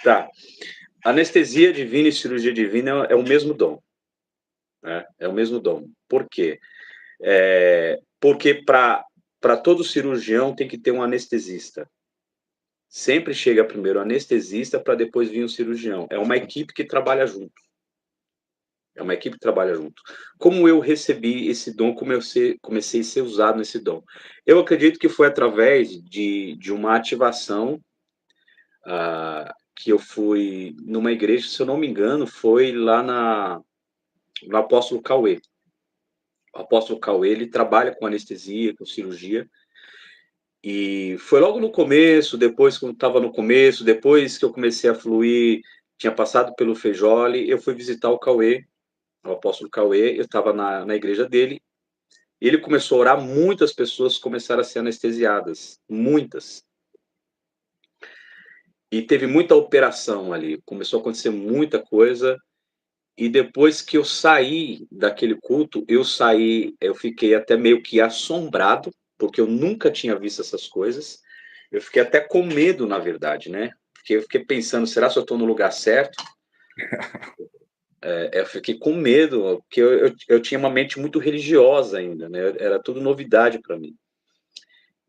Tá. Anestesia divina e cirurgia divina é o mesmo dom. Né? É o mesmo dom. Por quê? Porque para para todo cirurgião tem que ter um anestesista. Sempre chega primeiro o anestesista para depois vir o cirurgião. É uma equipe que trabalha junto. É uma equipe que trabalha junto. Como eu recebi esse dom, comecei a ser usado nesse dom? Eu acredito que foi através de uma ativação que eu fui numa igreja, se eu não me engano, foi lá no Apóstolo Cauê. O Apóstolo Cauê, ele trabalha com anestesia, com cirurgia, e foi logo no começo, depois quando estava no começo, depois que eu comecei a fluir, tinha passado pelo Fejole, eu fui visitar o Cauê, o Apóstolo Cauê, eu estava na igreja dele, e ele começou a orar, muitas pessoas começaram a ser anestesiadas, muitas. E teve muita operação ali, começou a acontecer muita coisa, e depois que eu saí daquele culto, eu fiquei até meio que assombrado, porque eu nunca tinha visto essas coisas. Eu fiquei até com medo, na verdade, né? Porque eu fiquei pensando, será que eu estou no lugar certo? Eu fiquei com medo, porque eu tinha uma mente muito religiosa ainda, né? Era tudo novidade para mim.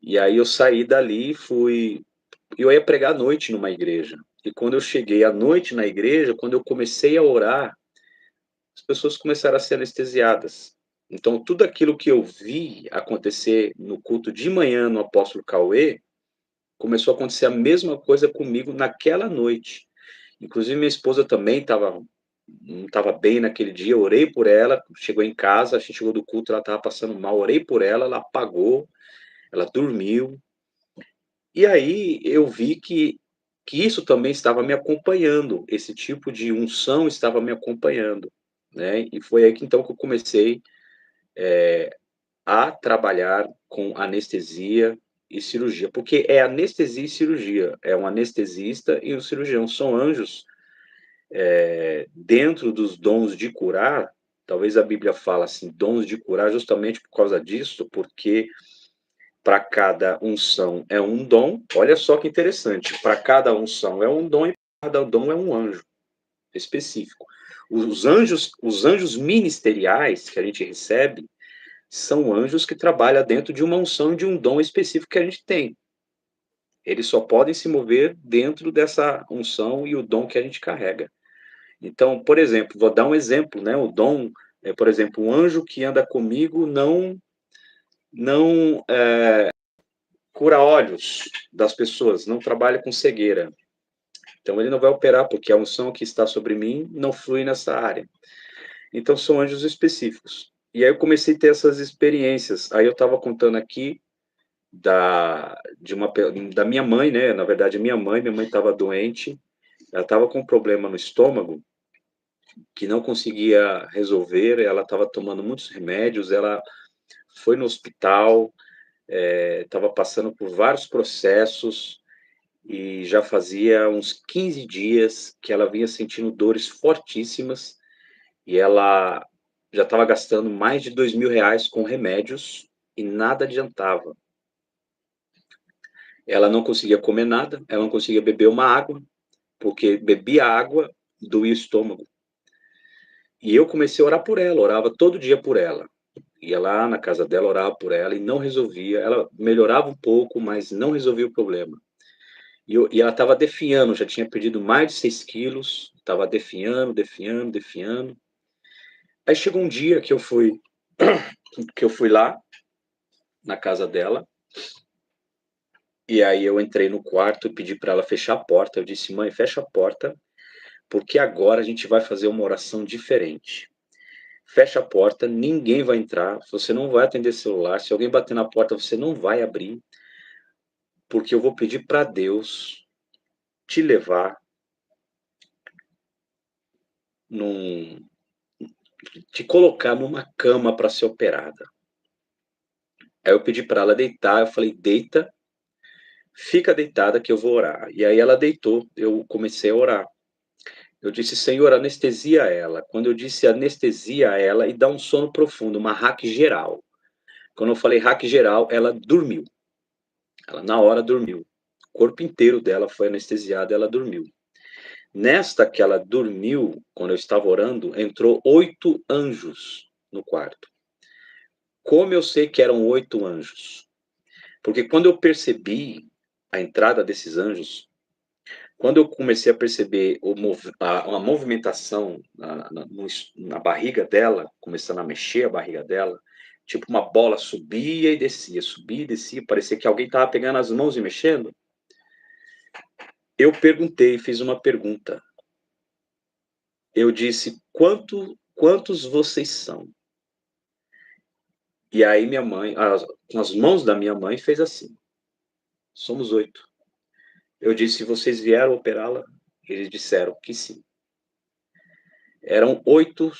E aí eu saí dali e fui. Eu ia pregar à noite numa igreja. E quando eu cheguei à noite na igreja, quando eu comecei a orar, as pessoas começaram a ser anestesiadas. Então, tudo aquilo que eu vi acontecer no culto de manhã no Apóstolo Cauê, começou a acontecer a mesma coisa comigo naquela noite. Inclusive, minha esposa também não estava bem naquele dia, eu orei por ela, chegou em casa, a gente chegou do culto, ela estava passando mal, orei por ela apagou, ela dormiu. E aí eu vi que isso também estava me acompanhando, esse tipo de unção estava me acompanhando, né? E foi aí que então que eu comecei a trabalhar com anestesia e cirurgia, porque é anestesia e cirurgia, é um anestesista e um cirurgião, são anjos dentro dos dons de curar. Talvez a Bíblia fala assim, dons de curar, justamente por causa disso, porque para cada unção é um dom. Olha só que interessante, para cada unção é um dom e cada dom é um anjo específico. Os anjos ministeriais que a gente recebe são anjos que trabalham dentro de uma unção, de um dom específico que a gente tem. Eles só podem se mover dentro dessa unção e o dom que a gente carrega. Então, por exemplo, vou dar um exemplo, né? O dom, por exemplo, um anjo que anda comigo não cura olhos das pessoas, não trabalha com cegueira. Então, ele não vai operar, porque a unção que está sobre mim não flui nessa área. Então, são anjos específicos. E aí eu comecei a ter essas experiências. Aí eu estava contando aqui da minha mãe, né? Na verdade, minha mãe estava doente, ela estava com um problema no estômago que não conseguia resolver, ela estava tomando muitos remédios, ela foi no hospital, estava passando por vários processos e já fazia uns 15 dias que ela vinha sentindo dores fortíssimas e ela já estava gastando mais de R$ 2.000 com remédios e nada adiantava. Ela não conseguia comer nada, ela não conseguia beber uma água, porque bebia água, doía o estômago. E eu comecei a orar por ela, orava todo dia por ela. Ia lá na casa dela, orava por ela e não resolvia. Ela melhorava um pouco, mas não resolvia o problema. E ela estava definhando, já tinha perdido mais de 6 quilos, estava definhando, definhando, definhando. Aí chegou um dia que eu fui lá na casa dela, e aí eu entrei no quarto e pedi para ela fechar a porta. Eu disse, mãe, fecha a porta, porque agora a gente vai fazer uma oração diferente. Fecha a porta, ninguém vai entrar, você não vai atender celular, se alguém bater na porta, você não vai abrir, porque eu vou pedir para Deus te levar num, te colocar numa cama para ser operada. Aí eu pedi para ela deitar, eu falei, deita, fica deitada que eu vou orar. E aí ela deitou, eu comecei a orar. Eu disse, Senhor, anestesia ela. Quando eu disse anestesia ela e dá um sono profundo, uma hack geral. Quando eu falei hack geral, ela dormiu. Ela na hora dormiu. O corpo inteiro dela foi anestesiado e ela dormiu. Nesta que ela dormiu, quando eu estava orando, entrou 8 anjos no quarto. Como eu sei que eram 8 anjos? Porque quando eu percebi a entrada desses anjos, quando eu comecei a perceber a movimentação na barriga dela, começando a mexer a barriga dela, tipo uma bola subia e descia, parecia que alguém estava pegando as mãos e mexendo. Eu perguntei, fiz uma pergunta. Eu disse: quantos vocês são? E aí minha mãe, com as mãos da minha mãe, fez assim: somos 8. Eu disse: vocês vieram operá-la? Eles disseram que sim. Eram 8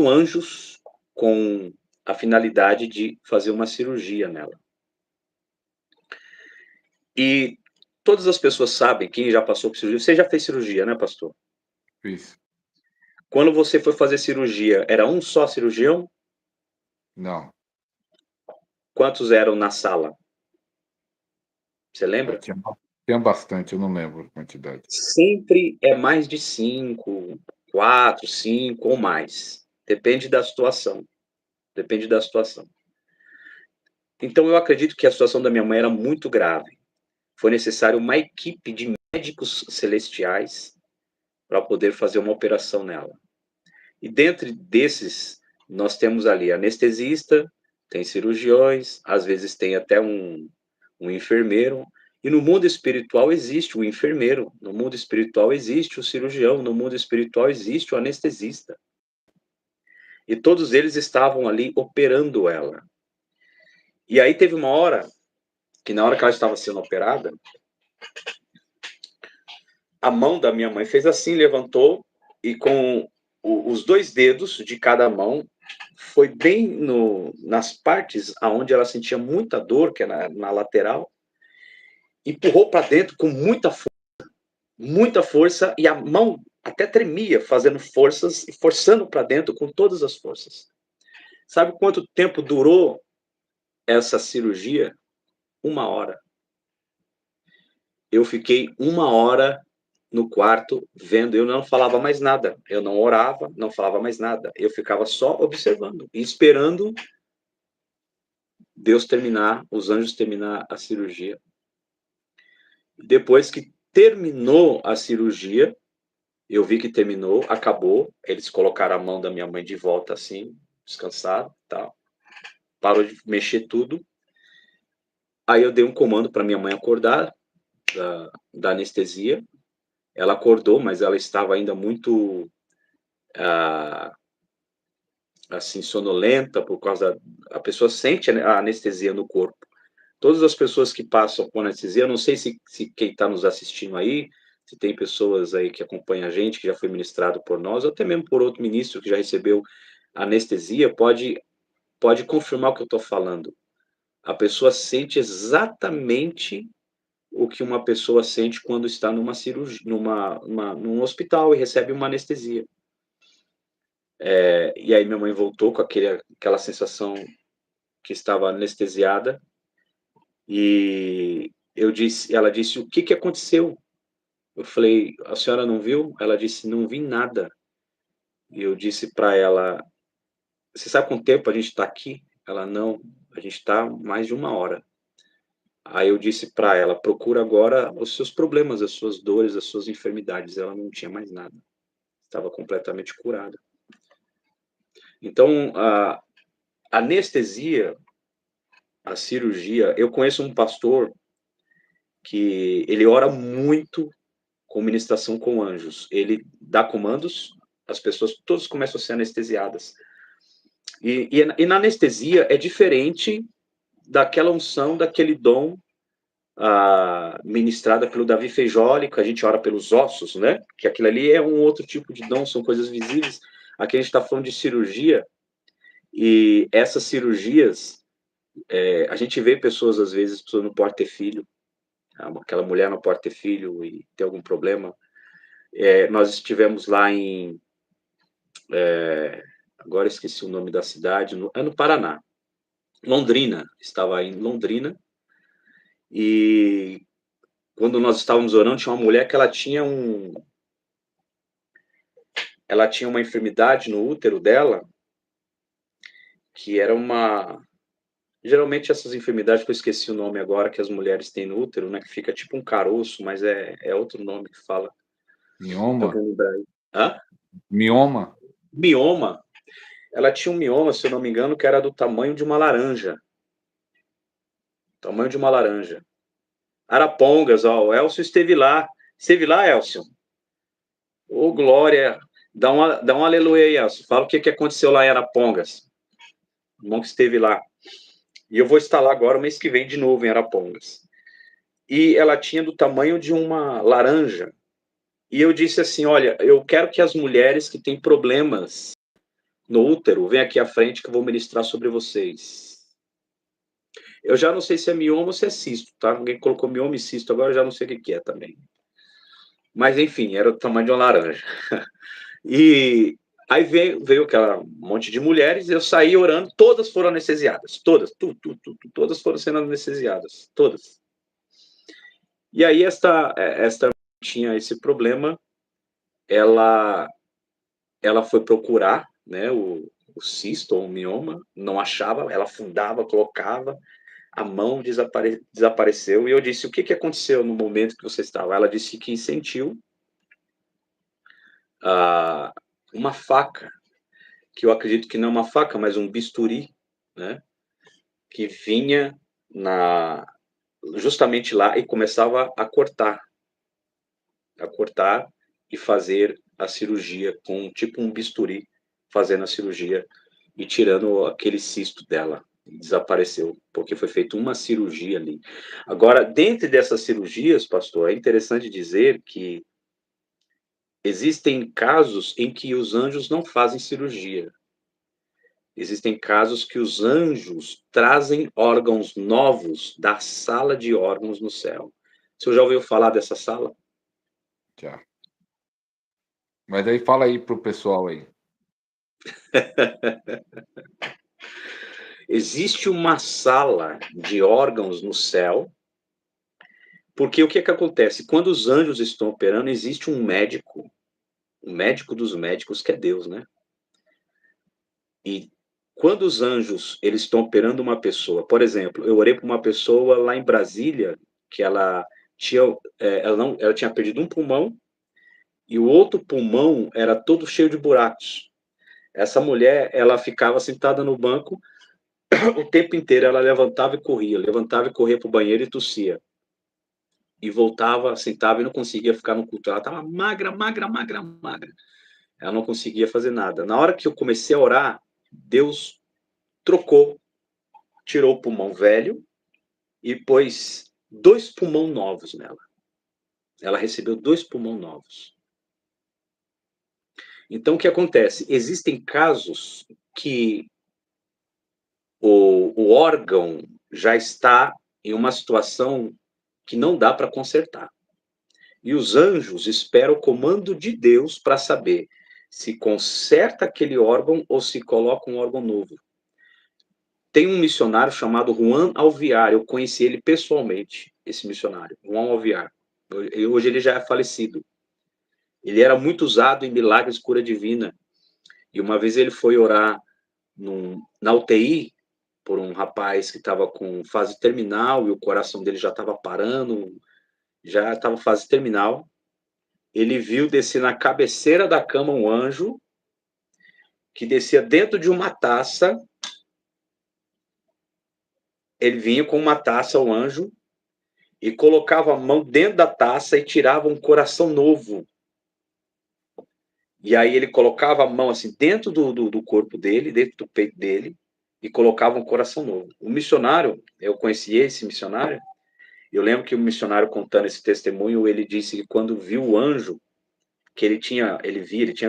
anjos com a finalidade de fazer uma cirurgia nela. E todas as pessoas sabem, quem já passou por cirurgia, você já fez cirurgia, né, pastor? Fiz. Quando você foi fazer cirurgia, era um só cirurgião? Não. Quantos eram na sala? Você lembra? Tinha bastante, eu não lembro a quantidade. Sempre é mais de 5, 4, 5 ou mais. Depende da situação. Depende da situação. Então eu acredito que a situação da minha mãe era muito grave. Foi necessário uma equipe de médicos celestiais para poder fazer uma operação nela. E dentre desses, nós temos ali anestesista, tem cirurgiões, às vezes tem até um enfermeiro. E no mundo espiritual existe o enfermeiro, no mundo espiritual existe o cirurgião, no mundo espiritual existe o anestesista. E todos eles estavam ali operando ela. E aí teve uma hora, que na hora que ela estava sendo operada, a mão da minha mãe fez assim, levantou, e com os 2 dedos de cada mão, foi bem nas partes aonde ela sentia muita dor, que é na lateral, empurrou para dentro com muita força, e a mão até tremia, fazendo forças e forçando para dentro com todas as forças. Sabe quanto tempo durou essa cirurgia? 1 hora. Eu fiquei 1 hora no quarto vendo, eu não falava mais nada, eu não orava, não falava mais nada, eu ficava só observando e esperando Deus terminar, os anjos terminar a cirurgia. Depois que terminou a cirurgia, eu vi que terminou, acabou, eles colocaram a mão da minha mãe de volta assim, descansado, tal. Parou de mexer tudo. Aí eu dei um comando para minha mãe acordar da anestesia. Ela acordou, mas ela estava ainda muito assim sonolenta por causa a pessoa sente a anestesia no corpo. Todas as pessoas que passam com anestesia, eu não sei se quem está nos assistindo aí, se tem pessoas aí que acompanham a gente, que já foi ministrado por nós, ou até mesmo por outro ministro que já recebeu anestesia, pode confirmar o que eu estou falando. A pessoa sente exatamente o que uma pessoa sente quando está numa cirurgia, num hospital e recebe uma anestesia. E aí minha mãe voltou com aquela sensação que estava anestesiada, e ela disse: o que que aconteceu? Eu falei: a senhora não viu? Ela disse: não vi nada. E eu disse para ela: você sabe quanto tempo a gente está aqui? Ela: não, a gente está mais de 1 hora. Aí eu disse para ela: procura agora os seus problemas, as suas dores, as suas enfermidades. Ela não tinha mais nada, estava completamente curada. Então, a anestesia, a cirurgia, eu conheço um pastor que ele ora muito com ministração com anjos. Ele dá comandos, as pessoas todas começam a ser anestesiadas. E na anestesia é diferente daquela unção, daquele dom ministrada pelo Davi Feijoli, que a gente ora pelos ossos, né? Que aquilo ali é um outro tipo de dom, são coisas visíveis. Aqui a gente está falando de cirurgia, e essas cirurgias, a gente vê pessoas, às vezes, pessoas não podem ter filho, aquela mulher não pode ter filho e tem algum problema. Nós estivemos lá agora esqueci o nome da cidade, é no Paraná, Londrina, estava em Londrina, e quando nós estávamos orando, tinha uma mulher que ela tinha uma enfermidade no útero dela, que era uma Geralmente essas enfermidades, que eu esqueci o nome agora, que as mulheres têm no útero, né, que fica tipo um caroço, mas é outro nome que fala. Se Mioma? alguém lembrar aí. Hã? Mioma? Mioma. Ela tinha um mioma, se eu não me engano, que era do tamanho de uma laranja. Tamanho de uma laranja. Arapongas, ó, o Elcio esteve lá. Esteve lá, Elcio? Ô, glória! Dá um aleluia aí, Elcio. Fala o que, que aconteceu lá em Arapongas. O irmão que esteve lá. E eu vou estar lá agora, mês que vem, de novo, em Arapongas. E ela tinha do tamanho de uma laranja. E eu disse assim, olha, eu quero que as mulheres que têm problemas no útero venham aqui à frente que eu vou ministrar sobre vocês. Eu já não sei se é mioma ou se é cisto, tá? Alguém colocou mioma e cisto, agora eu já não sei o que é também. Mas, enfim, era do tamanho de uma laranja. E aí veio aquela monte de mulheres, eu saí orando, todas foram anestesiadas, todas, todas foram sendo anestesiadas, todas. E aí esta tinha esse problema, ela foi procurar, né, o cisto ou o mioma, não achava, ela afundava, colocava, a mão desapareceu, e eu disse, o que aconteceu no momento que você estava? Ela disse que sentiu uma faca, que eu acredito que não é uma faca, mas um bisturi, né, que vinha justamente lá e começava a cortar e fazer a cirurgia com tipo um bisturi, fazendo a cirurgia e tirando aquele cisto dela. Desapareceu, porque foi feita uma cirurgia ali. Agora, dentre dessas cirurgias, pastor, é interessante dizer que existem casos em que os anjos não fazem cirurgia. Existem casos que os anjos trazem órgãos novos da sala de órgãos no céu. Você já ouviu falar dessa sala? Já. Mas aí fala aí pro pessoal aí. Existe uma sala de órgãos no céu, porque o que acontece? Quando os anjos estão operando, existe um médico, o médico dos médicos, que é Deus, né? E quando os anjos eles estão operando uma pessoa, por exemplo, eu orei para uma pessoa lá em Brasília, que ela tinha, ela tinha perdido um pulmão, e o outro pulmão era todo cheio de buracos. Essa mulher, ela ficava sentada no banco o tempo inteiro, ela levantava e corria para o banheiro e tossia. E voltava, sentava e não conseguia ficar no culto. Ela estava magra, magra, magra, magra. Ela não conseguia fazer nada. Na hora que eu comecei a orar, Deus trocou, tirou o pulmão velho e pôs 2 pulmão novos nela. Ela recebeu 2 pulmão novos. Então, o que acontece? Existem casos que o órgão já está em uma situação que não dá para consertar. E os anjos esperam o comando de Deus para saber se conserta aquele órgão ou se coloca um órgão novo. Tem um missionário chamado Juan Alviar, eu conheci ele pessoalmente, esse missionário, Juan Alviar. Hoje ele já é falecido. Ele era muito usado em milagres, cura divina. E uma vez ele foi orar na UTI por um rapaz que estava com fase terminal e o coração dele já estava parando, já estava fase terminal. Ele viu descer na cabeceira da cama um anjo que descia dentro de uma taça. Ele vinha com uma taça, o anjo, e colocava a mão dentro da taça e tirava um coração novo. E aí ele colocava a mão assim dentro do corpo dele, dentro do peito dele, e colocava um coração novo. O missionário, eu conheci esse missionário, eu lembro que o missionário contando esse testemunho, ele disse que quando viu o anjo, que ele tinha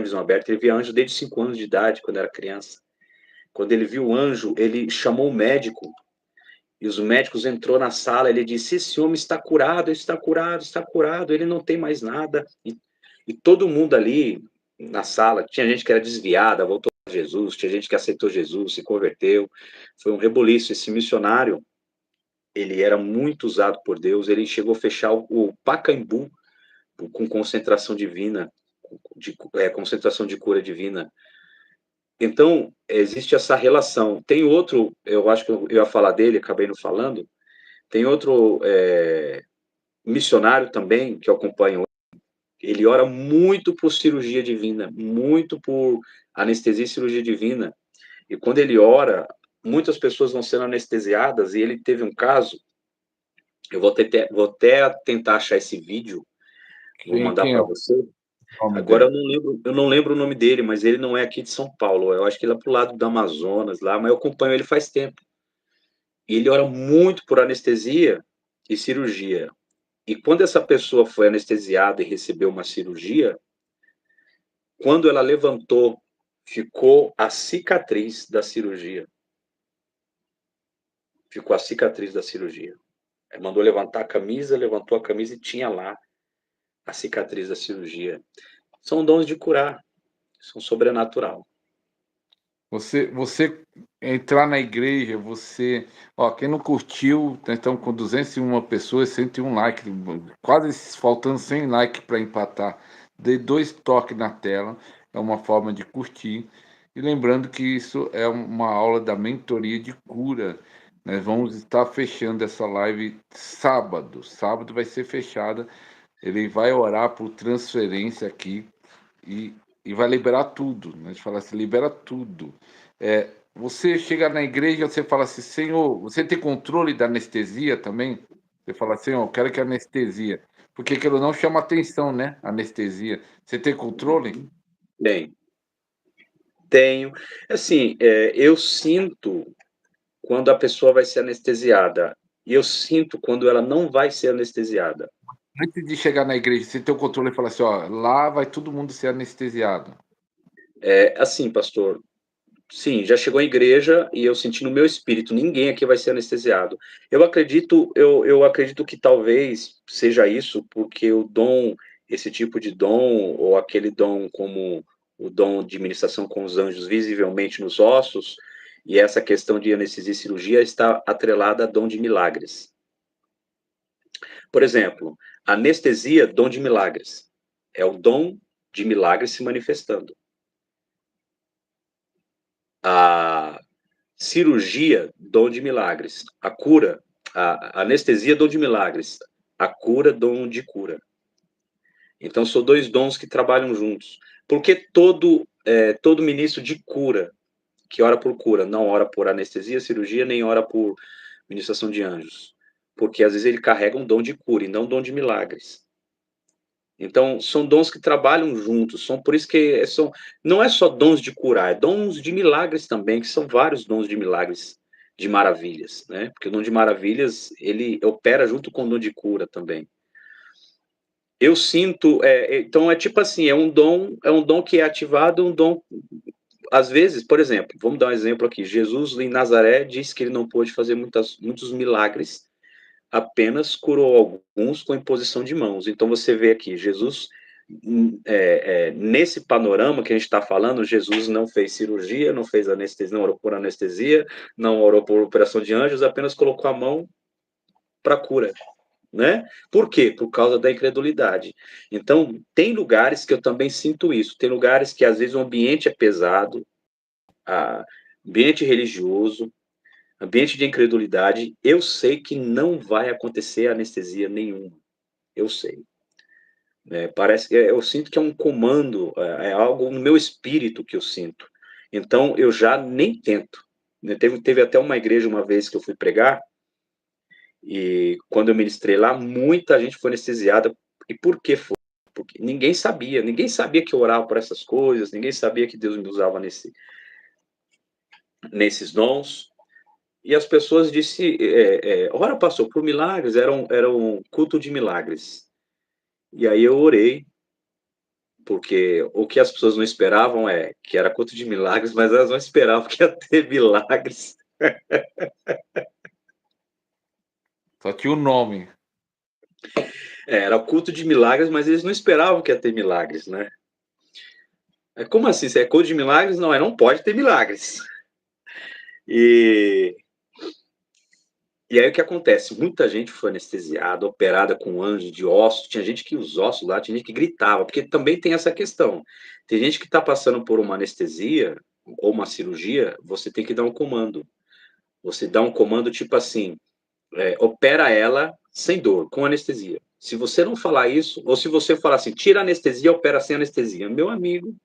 visão aberta, ele via anjo desde 5 anos de idade, quando era criança. Quando ele viu o anjo, ele chamou o médico, e os médicos entrou na sala, ele disse, esse homem está curado, está curado, está curado, ele não tem mais nada. E todo mundo ali na sala, tinha gente que era desviada, voltou a Jesus, tinha gente que aceitou Jesus, se converteu, foi um reboliço. Esse missionário, ele era muito usado por Deus, ele chegou a fechar o Pacaembu com concentração divina, concentração de cura divina. Então, existe essa relação. Tem outro, eu acho que eu ia falar dele, acabei não falando, tem outro missionário também, que eu acompanho, ele ora muito por cirurgia divina, muito por anestesia e cirurgia divina. E quando ele ora, muitas pessoas vão sendo anestesiadas, e ele teve um caso, eu vou até tentar achar esse vídeo, vou mandar Quem é para o você. nome Agora dele? eu não lembro o nome dele, mas ele não é aqui de São Paulo. Eu acho que ele é pro lado do Amazonas lá, mas eu acompanho ele faz tempo. E ele ora muito por anestesia e cirurgia. E quando essa pessoa foi anestesiada e recebeu uma cirurgia, quando ela levantou, ficou a cicatriz da cirurgia. Ficou a cicatriz da cirurgia. Mandou levantar a camisa, levantou a camisa e tinha lá a cicatriz da cirurgia. São dons de curar, são sobrenatural. Você entrar na igreja, você. Ó, quem não curtiu, então com 201 pessoas, 101 likes, quase faltando 100 likes para empatar. Dê 2 toques na tela, é uma forma de curtir. E lembrando que isso é uma aula da mentoria de cura. Nós vamos estar fechando essa live sábado. Sábado vai ser fechada. Ele vai orar por transferência aqui e, e vai liberar tudo, né? A gente fala assim, libera tudo. Você chega na igreja, você fala assim, Senhor, você tem controle da anestesia também? Você fala, Senhor, eu quero que anestesia. Porque aquilo não chama atenção, né? Anestesia. Você tem controle? Bem, tenho. Assim, eu sinto quando a pessoa vai ser anestesiada. E eu sinto quando ela não vai ser anestesiada. Antes de chegar na igreja, você tem o controle e fala assim, ó, lá vai todo mundo ser anestesiado. Assim, pastor, sim, já chegou à igreja e eu senti no meu espírito, ninguém aqui vai ser anestesiado. Eu acredito que talvez seja isso, porque o dom, esse tipo de dom, ou aquele dom como o dom de ministração com os anjos visivelmente nos ossos, e essa questão de anestesia e cirurgia está atrelada a dom de milagres. Por exemplo, anestesia, dom de milagres. É o dom de milagres se manifestando. A cirurgia, dom de milagres. A cura, a anestesia, dom de milagres. A cura, dom de cura. Então, são dois dons que trabalham juntos. Porque todo ministro de cura, que ora por cura, não ora por anestesia, cirurgia, nem ora por ministração de anjos. Porque às vezes ele carrega um dom de cura e não um dom de milagres. Então, são dons que trabalham juntos, são por isso que não é só dons de curar, é dons de milagres também, que são vários dons de milagres, de maravilhas, né? Porque o dom de maravilhas, ele opera junto com o dom de cura também. Eu sinto, então é tipo assim, é um dom que é ativado, um dom, às vezes, por exemplo, vamos dar um exemplo aqui, Jesus em Nazaré disse que ele não pôde fazer muitos milagres, apenas curou alguns com imposição de mãos. Então você vê aqui, Jesus, nesse panorama que a gente está falando, Jesus não fez cirurgia, não fez anestesia, não orou por anestesia, não orou por operação de anjos, apenas colocou a mão para cura. Né? Por quê? Por causa da incredulidade. Então, tem lugares que eu também sinto isso. Tem lugares que às vezes o ambiente é pesado, ambiente religioso, ambiente de incredulidade, eu sei que não vai acontecer anestesia nenhuma. Eu sei. Parece que eu sinto que é um comando, é algo no meu espírito que eu sinto. Então, eu já nem tento. Teve até uma igreja uma vez que eu fui pregar, e quando eu ministrei lá, muita gente foi anestesiada. E por que foi? Porque ninguém sabia que eu orava por essas coisas, ninguém sabia que Deus me usava nesses dons. E as pessoas disseram, ora, pastor, por milagres, era um culto de milagres. E aí eu orei, porque o que as pessoas não esperavam é que era culto de milagres, mas elas não esperavam que ia ter milagres. Só tinha o nome. Era culto de milagres, mas eles não esperavam que ia ter milagres, né? Como assim? Se é culto de milagres? Não pode ter milagres. E E aí o que acontece? Muita gente foi anestesiada, operada com anjo de ossos. Tinha gente que os ossos lá, tinha gente que gritava, porque também tem essa questão. Tem gente que está passando por uma anestesia, ou uma cirurgia, você tem que dar um comando. Você dá um comando tipo assim, opera ela sem dor, com anestesia. Se você não falar isso, ou se você falar assim, tira a anestesia, opera sem anestesia. Meu amigo,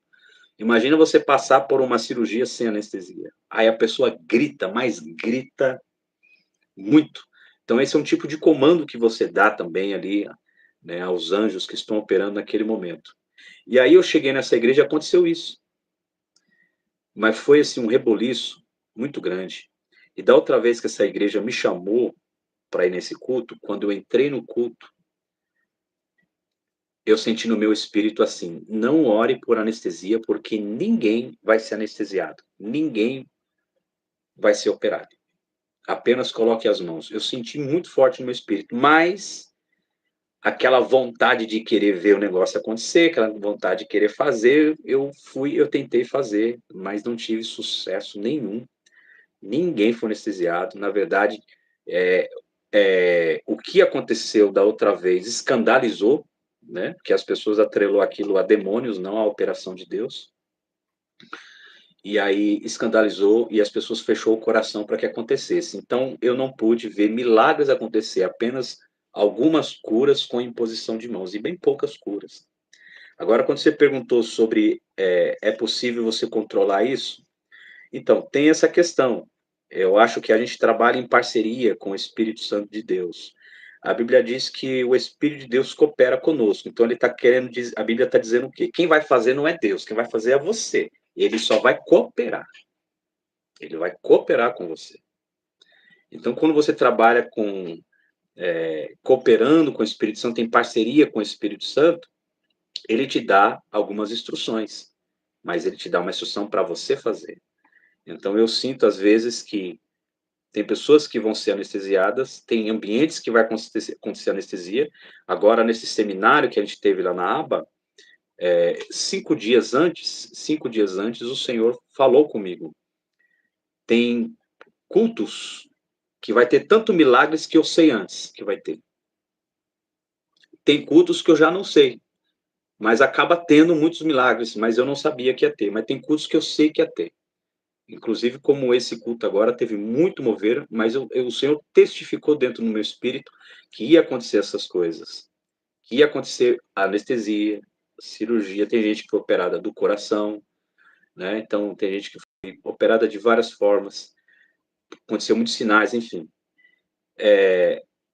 imagina você passar por uma cirurgia sem anestesia. Aí a pessoa grita, mas grita muito. Então esse é um tipo de comando que você dá também ali, né, aos anjos que estão operando naquele momento. E aí eu cheguei nessa igreja e aconteceu isso. Mas foi assim um reboliço muito grande. E da outra vez que essa igreja me chamou para ir nesse culto, quando eu entrei no culto, eu senti no meu espírito assim: não ore por anestesia, porque ninguém vai ser anestesiado, ninguém vai ser operado. Apenas coloque as mãos. Eu senti muito forte no meu espírito, mas aquela vontade de querer ver o negócio acontecer, aquela vontade de querer fazer, eu tentei fazer, mas não tive sucesso nenhum. Ninguém foi anestesiado. Na verdade, é, o que aconteceu da outra vez escandalizou, né? Porque as pessoas atrelou aquilo a demônios, não à operação de Deus. E aí escandalizou e as pessoas fechou o coração para que acontecesse. Então eu não pude ver milagres acontecer, apenas algumas curas com imposição de mãos e bem poucas curas. Agora, quando você perguntou sobre é possível você controlar isso, então tem essa questão. Eu acho que a gente trabalha em parceria com o Espírito Santo de Deus. A Bíblia diz que o Espírito de Deus coopera conosco. Então ele está querendo dizer, a Bíblia está dizendo o quê? Quem vai fazer não é Deus, quem vai fazer é você. Ele só vai cooperar. Ele vai cooperar com você. Então, quando você trabalha com cooperando com o Espírito Santo, em parceria com o Espírito Santo, ele te dá algumas instruções, mas ele te dá uma instrução para você fazer. Então, eu sinto às vezes que tem pessoas que vão ser anestesiadas, tem ambientes que vai acontecer anestesia. Agora, nesse seminário que a gente teve lá na aba, 5 dias antes, o Senhor falou comigo. Tem cultos que vai ter tanto milagres que eu sei antes que vai ter. Tem cultos que eu já não sei, mas acaba tendo muitos milagres, mas eu não sabia que ia ter. Mas tem cultos que eu sei que ia ter. Inclusive, como esse culto agora, teve muito mover, mas o Senhor testificou dentro do meu espírito que ia acontecer essas coisas. Que ia acontecer anestesia, cirurgia. Tem gente que foi operada do coração, né? Então, tem gente que foi operada de várias formas. Aconteceu muitos sinais, enfim.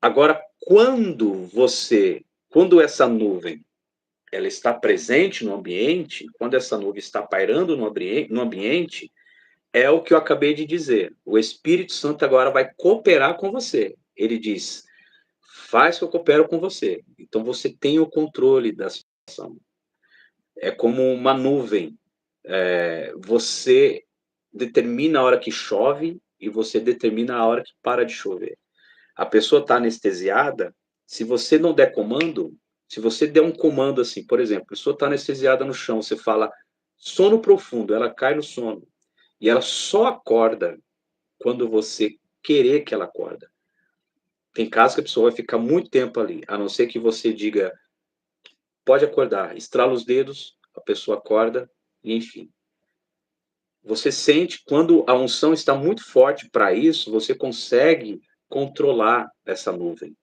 Agora, quando essa nuvem ela está presente no ambiente, quando essa nuvem está pairando no ambiente, é o que eu acabei de dizer. O Espírito Santo agora vai cooperar com você. Ele diz: faz que eu coopero com você. Então você tem o controle da situação. É como uma nuvem. Você determina a hora que chove e você determina a hora que para de chover. A pessoa está anestesiada, se você não der comando, se você der um comando assim, por exemplo, a pessoa está anestesiada no chão, você fala sono profundo, ela cai no sono. E ela só acorda quando você querer que ela acorda. Tem casos que a pessoa vai ficar muito tempo ali, a não ser que você diga, pode acordar, estrala os dedos, a pessoa acorda, e enfim. Você sente, quando a unção está muito forte para isso, você consegue controlar essa nuvem.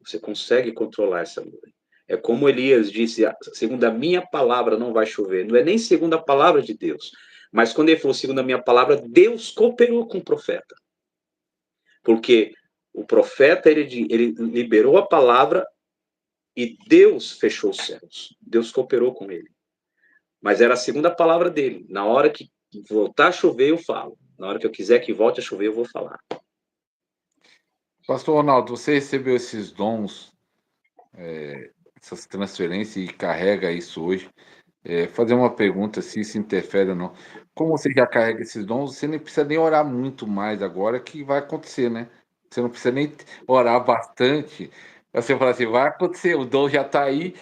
Você consegue controlar essa nuvem. É como Elias disse, segundo a minha palavra não vai chover. Não é nem segundo a palavra de Deus. Mas quando ele falou segundo a minha palavra, Deus cooperou com o profeta. Porque o profeta, ele liberou a palavra e Deus fechou os céus. Deus cooperou com ele. Mas era a segunda palavra dele. Na hora que voltar a chover, eu falo. Na hora que eu quiser que volte a chover, eu vou falar. Pastor Ronaldo, você recebeu esses dons, essas transferências e carrega isso hoje. Fazer uma pergunta se isso interfere ou não. Como você já carrega esses dons, você nem precisa nem orar muito mais agora que vai acontecer, né? Você não precisa nem orar bastante. Você fala assim, vai acontecer, o dom já está aí.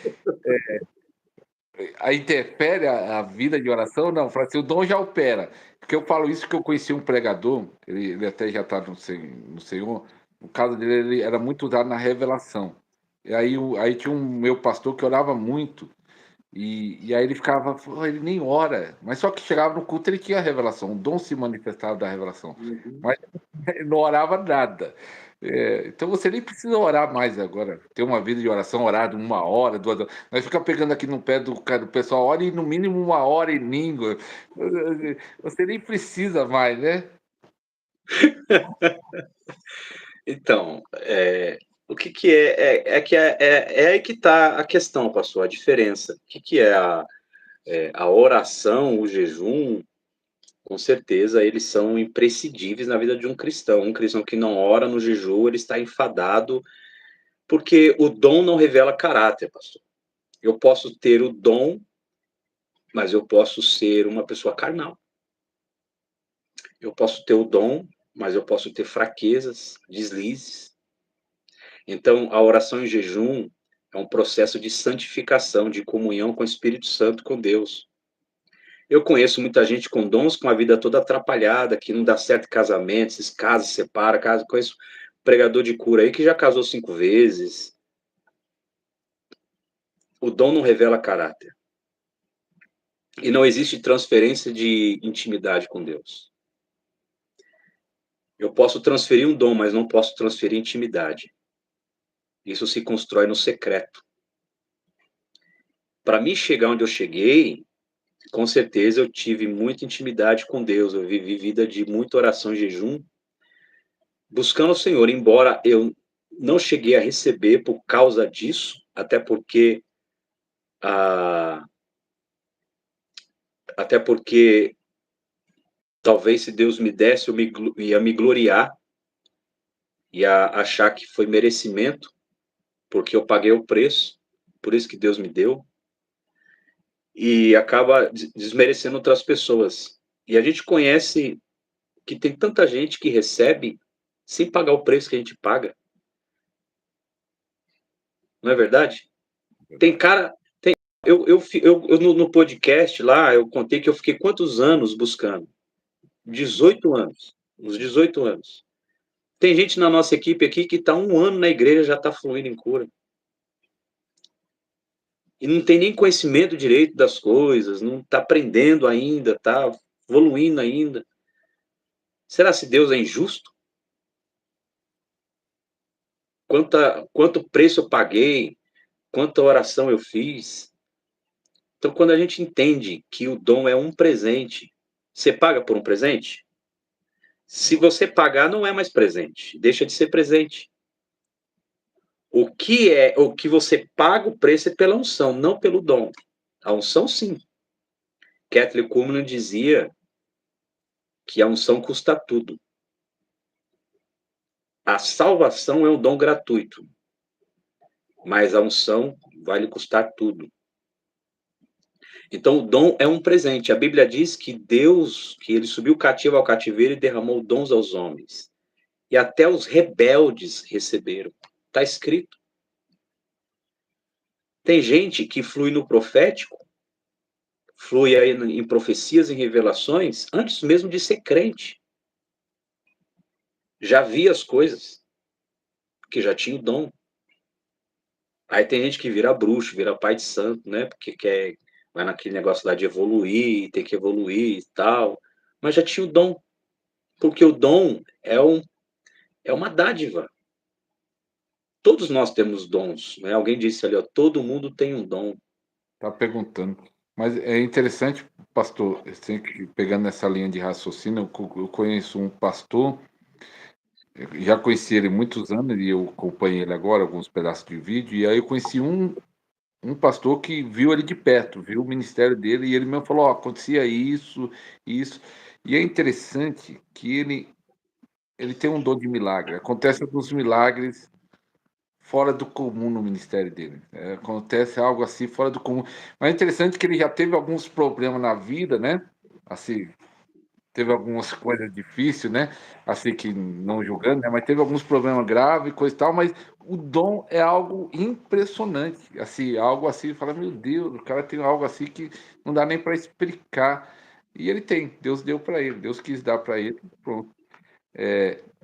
Aí interfere a vida de oração? Não, fala assim, o dom já opera. Porque eu falo isso que eu conheci um pregador, ele até já está no Senhor, o caso dele ele era muito usado na revelação. E aí, aí tinha um meu pastor que orava muito, E aí ele ficava, pô, ele nem ora, mas só que chegava no culto ele tinha a revelação, o dom se manifestava da revelação, Uhum. mas ele não orava nada. Então você nem precisa orar mais agora, ter uma vida de oração, orar de 1 hora, 2 horas. Nós ficamos pegando aqui no pé do pessoal, ore no mínimo 1 hora em língua. Você nem precisa mais, né? Então, o que que é aí que está a questão, pastor, a diferença. O que que é a oração, o jejum? Com certeza, eles são imprescindíveis na vida de um cristão. Um cristão que não ora no jejum, ele está enfadado, porque o dom não revela caráter, pastor. Eu posso ter o dom, mas eu posso ser uma pessoa carnal. Eu posso ter o dom, mas eu posso ter fraquezas, deslizes. Então, a oração em jejum é um processo de santificação, de comunhão com o Espírito Santo, com Deus. Eu conheço muita gente com dons, com a vida toda atrapalhada, que não dá certo em casamento, se casa, se separa, casa. Conheço pregador de cura aí que já casou 5 vezes. O dom não revela caráter. E não existe transferência de intimidade com Deus. Eu posso transferir um dom, mas não posso transferir intimidade. Isso se constrói no secreto. Para mim chegar onde eu cheguei, com certeza eu tive muita intimidade com Deus. Eu vivi vida de muita oração e jejum, buscando o Senhor, embora eu não cheguei a receber por causa disso, até porque ah, até porque talvez se Deus me desse, ia me gloriar, ia achar que foi merecimento, porque eu paguei o preço, por isso que Deus me deu, e acaba desmerecendo outras pessoas. E a gente conhece que tem tanta gente que recebe sem pagar o preço que a gente paga, não é verdade? Tem Verdade. cara, eu no podcast lá, eu contei que eu fiquei quantos anos buscando? 18 anos. Uns 18 anos. Tem gente na nossa equipe aqui que está 1 ano na igreja já está fluindo em cura. E não tem nem conhecimento direito das coisas, não está aprendendo ainda, está evoluindo ainda. Será se Deus é injusto? Quanto preço eu paguei? Quanta oração eu fiz? Então, quando a gente entende que o dom é um presente, você paga por um presente? Se Não. você pagar, não é mais presente, deixa de ser presente. O que você paga o preço é pela unção, não pelo dom. A unção, sim. Kathleen Kuhlman dizia que a unção custa tudo. A salvação é um dom gratuito, mas a unção vai lhe custar tudo. Então, o dom é um presente. A Bíblia diz que Deus, que ele subiu cativo ao cativeiro e derramou dons aos homens. E até os rebeldes receberam. Está escrito. Tem gente que flui no profético, flui aí em profecias e revelações, antes mesmo de ser crente. Já via as coisas, porque já tinha o dom. Aí tem gente que vira bruxo, vira pai de santo, né? Porque vai naquele negócio lá de evoluir, tem que evoluir e tal. Mas já tinha o dom, porque o dom é uma dádiva. Todos nós temos dons, né? Alguém disse ali, ó, todo mundo tem um dom. Tá perguntando. Mas é interessante, pastor, assim, pegando nessa linha de raciocínio, eu conheço um pastor, eu já conheci ele há muitos anos e eu acompanhei ele agora, alguns pedaços de vídeo, e aí eu conheci um pastor que viu ele de perto, viu o ministério dele, e ele mesmo falou, ó, acontecia isso, isso. E é interessante que ele tem um dom de milagre. Acontece alguns milagres fora do comum no ministério dele. Acontece algo assim fora do comum. Mas é interessante que ele já teve alguns problemas na vida, né? Assim, teve algumas coisas difíceis, né? Assim que não julgando, né? Mas teve alguns problemas graves, coisa e tal. Mas o dom é algo impressionante, assim, algo assim. Fala, meu Deus, o cara tem algo assim que não dá nem para explicar. E ele tem. Deus deu para ele. Deus quis dar para ele. Pronto.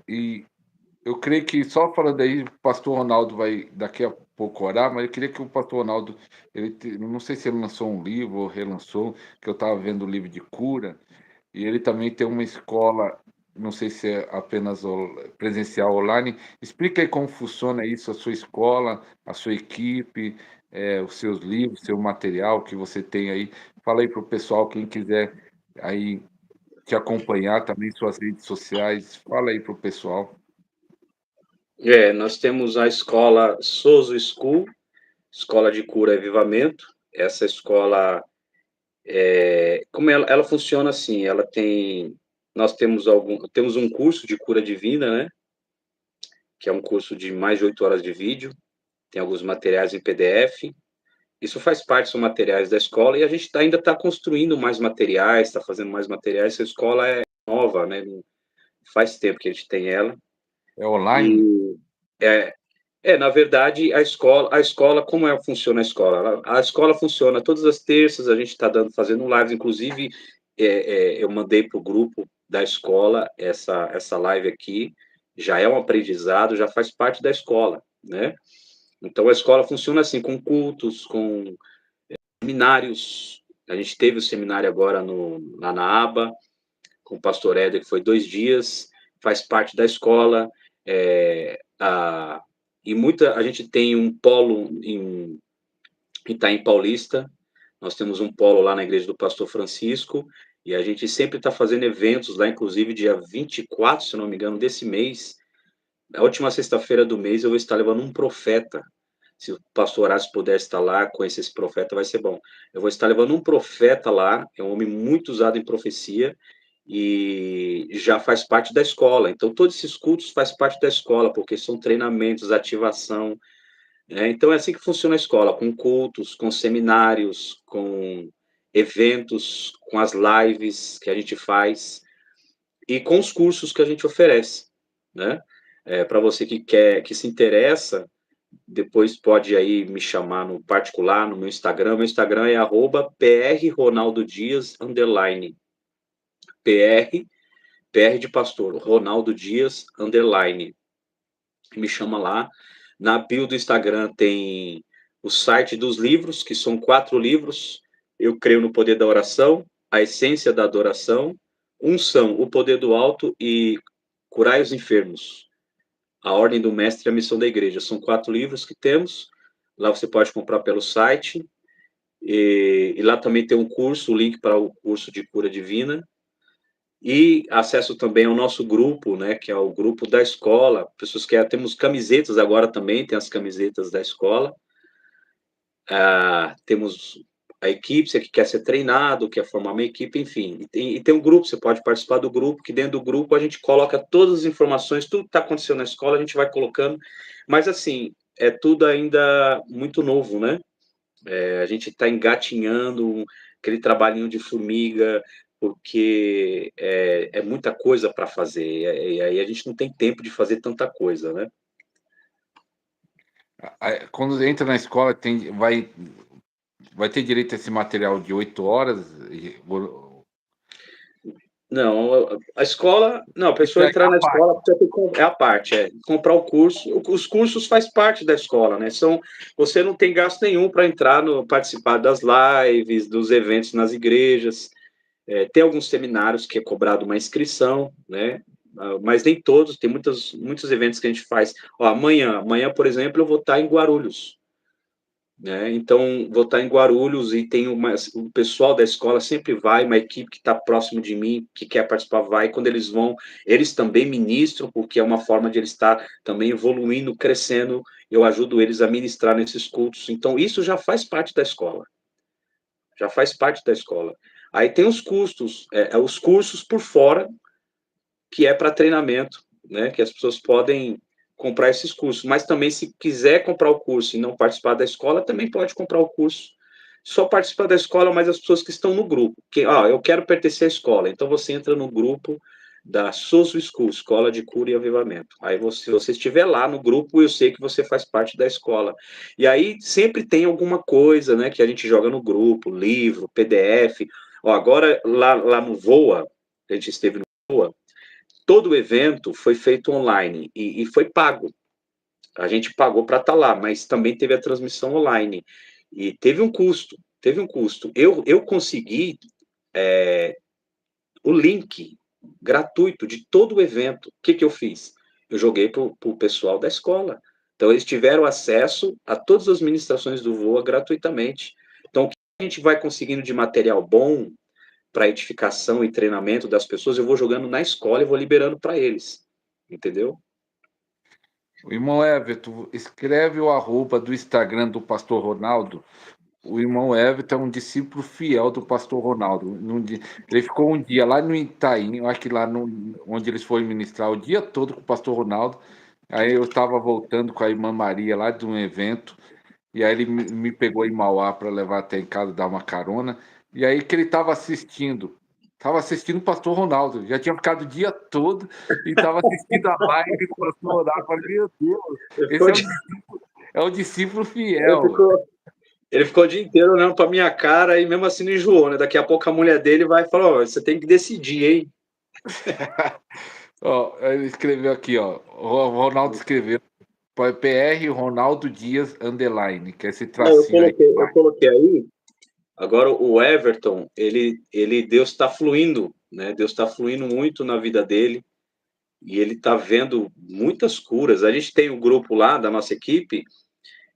E Eu creio que, só falando aí, o pastor Ronaldo vai daqui a pouco orar, mas eu queria que o pastor Ronaldo, não sei se ele lançou um livro ou relançou, que eu estava vendo o livro de cura, e ele também tem uma escola, não sei se é apenas presencial online. Explica aí como funciona isso, a sua escola, a sua equipe, os seus livros, seu material que você tem aí. Fala aí para o pessoal, quem quiser aí te acompanhar também, suas redes sociais. Fala aí para o pessoal. Nós temos a escola Sozo School, Escola de Cura e Avivamento. Essa escola, como ela funciona assim, nós temos um curso de cura divina, né? Que é um curso de mais de 8 horas de vídeo, tem alguns materiais em PDF. Isso faz parte, são materiais da escola, e a gente ainda está construindo mais materiais, está fazendo mais materiais. Essa escola é nova, né? Faz tempo que a gente tem ela. É online? E é, na verdade, a escola, como funciona a escola? A escola funciona todas as terças, a gente está fazendo lives, inclusive eu mandei para o grupo da escola essa live aqui, já é um aprendizado, já faz parte da escola, né? Então a escola funciona assim, com cultos, com seminários. A gente teve o seminário agora lá na aba, com o pastor Éder, que foi 2 dias, faz parte da escola. A gente tem um polo em Itaim Paulista, nós temos um polo lá na igreja do pastor Francisco, e a gente sempre está fazendo eventos lá, inclusive dia 24, se não me engano, desse mês, a última sexta-feira do mês, eu vou estar levando um profeta. Se o pastor Horácio puder estar lá, conhecer esse profeta, vai ser bom. Eu vou estar levando um profeta lá, é um homem muito usado em profecia, e já faz parte da escola. Então, todos esses cultos faz parte da escola, porque são treinamentos, ativação, né? Então, é assim que funciona a escola, com cultos, com seminários, com eventos, com as lives que a gente faz e com os cursos que a gente oferece, né? Para você que quer, que se interessa, depois pode aí me chamar no particular, no meu Instagram. Meu Instagram é @prronaldodias_. PR de pastor, Ronaldo Dias, _. Me chama lá. Na bio do Instagram tem o site dos livros, que são 4 livros. Eu creio no poder da oração, a essência da adoração, unção, o poder do alto e curai os enfermos. A ordem do mestre e a missão da igreja. São 4 livros que temos. Lá você pode comprar pelo site. E lá também tem um curso, o link para o curso de cura divina. E acesso também ao nosso grupo, né, que é o grupo da escola. Pessoas que temos camisetas agora também, tem as camisetas da escola. Temos a equipe, você que quer ser treinado, quer formar uma equipe, enfim. E tem um grupo, você pode participar do grupo, que dentro do grupo a gente coloca todas as informações, tudo que está acontecendo na escola, a gente vai colocando. Mas, assim, é tudo ainda muito novo, né? A gente está engatinhando aquele trabalhinho de formiga, porque é muita coisa para fazer, e aí a gente não tem tempo de fazer tanta coisa, né? Quando entra na escola, vai ter direito a esse material de 8 horas? Não, a escola, não, a Isso pessoa é entrar a na parte. escola precisa é a parte, comprar o curso. Os cursos faz parte da escola, né? Você não tem gasto nenhum para entrar participar das lives, dos eventos nas igrejas. Tem alguns seminários que é cobrado uma inscrição, né? Mas nem todos, tem muitos eventos que a gente faz. Ó, amanhã, por exemplo, eu vou estar em Guarulhos, né? Então, vou estar em Guarulhos e tem o pessoal da escola sempre vai, uma equipe que está próximo de mim, que quer participar, vai. Quando eles vão, eles também ministram, porque é uma forma de eles estar também evoluindo, crescendo. Eu ajudo eles a ministrar nesses cultos. Então, isso já faz parte da escola. Já faz parte da escola. Aí tem os custos, os cursos por fora, que é para treinamento, né? Que as pessoas podem comprar esses cursos. Mas também, se quiser comprar o curso e não participar da escola, também pode comprar o curso. Só participar da escola, mas as pessoas que estão no grupo. Eu quero pertencer à escola. Então, você entra no grupo da Sozo School, Escola de Cura e Avivamento. Aí, se você estiver lá no grupo, eu sei que você faz parte da escola. E aí, sempre tem alguma coisa, né, que a gente joga no grupo, livro, PDF. Agora, lá no Voa, a gente esteve no Voa, todo o evento foi feito online e foi pago. A gente pagou para estar lá, mas também teve a transmissão online. E teve um custo, teve um custo. Eu consegui o link gratuito de todo o evento. O que eu fiz? Eu joguei para o pessoal da escola. Então, eles tiveram acesso a todas as ministrações do VOA gratuitamente. Então, o que a gente vai conseguindo de material bom para edificação e treinamento das pessoas, eu vou jogando na escola e vou liberando para eles. Entendeu? O irmão Everton, escreve o arroba do Instagram do pastor Ronaldo. O irmão Everton é um discípulo fiel do pastor Ronaldo. Ele ficou um dia lá no Itaim, eu acho que lá onde eles foram ministrar o dia todo com o pastor Ronaldo. Aí eu estava voltando com a irmã Maria lá de um evento, e aí ele me pegou em Mauá para levar até em casa, dar uma carona. E aí que ele estava assistindo o pastor Ronaldo. Já tinha ficado o dia todo e estava assistindo a live do pastor Ronaldo. Eu falei, meu Deus, esse é um discípulo Ele fiel. ficou, ele ficou o dia inteiro olhando para minha cara e mesmo assim não enjoou, né? Daqui a pouco a mulher dele vai falar, ó, você tem que decidir, hein? Ó, ele escreveu aqui, ó. O Ronaldo escreveu PR Ronaldo Dias underline, que é esse Não, eu tracinho aí. coloquei aí. Agora o Everton, Deus está fluindo, né? Deus está fluindo muito na vida dele e ele está vendo muitas curas. A gente tem o grupo lá da nossa equipe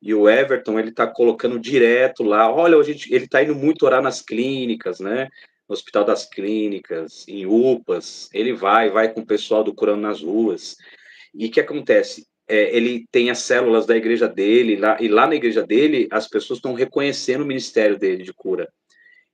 e o Everton ele está colocando direto lá. Olha, ele está indo muito orar nas clínicas, né? No Hospital das Clínicas, em UPAs. Ele vai com o pessoal do Curando nas Ruas. E o que acontece? Ele tem as células da igreja dele, e lá na igreja dele, as pessoas estão reconhecendo o ministério dele de cura.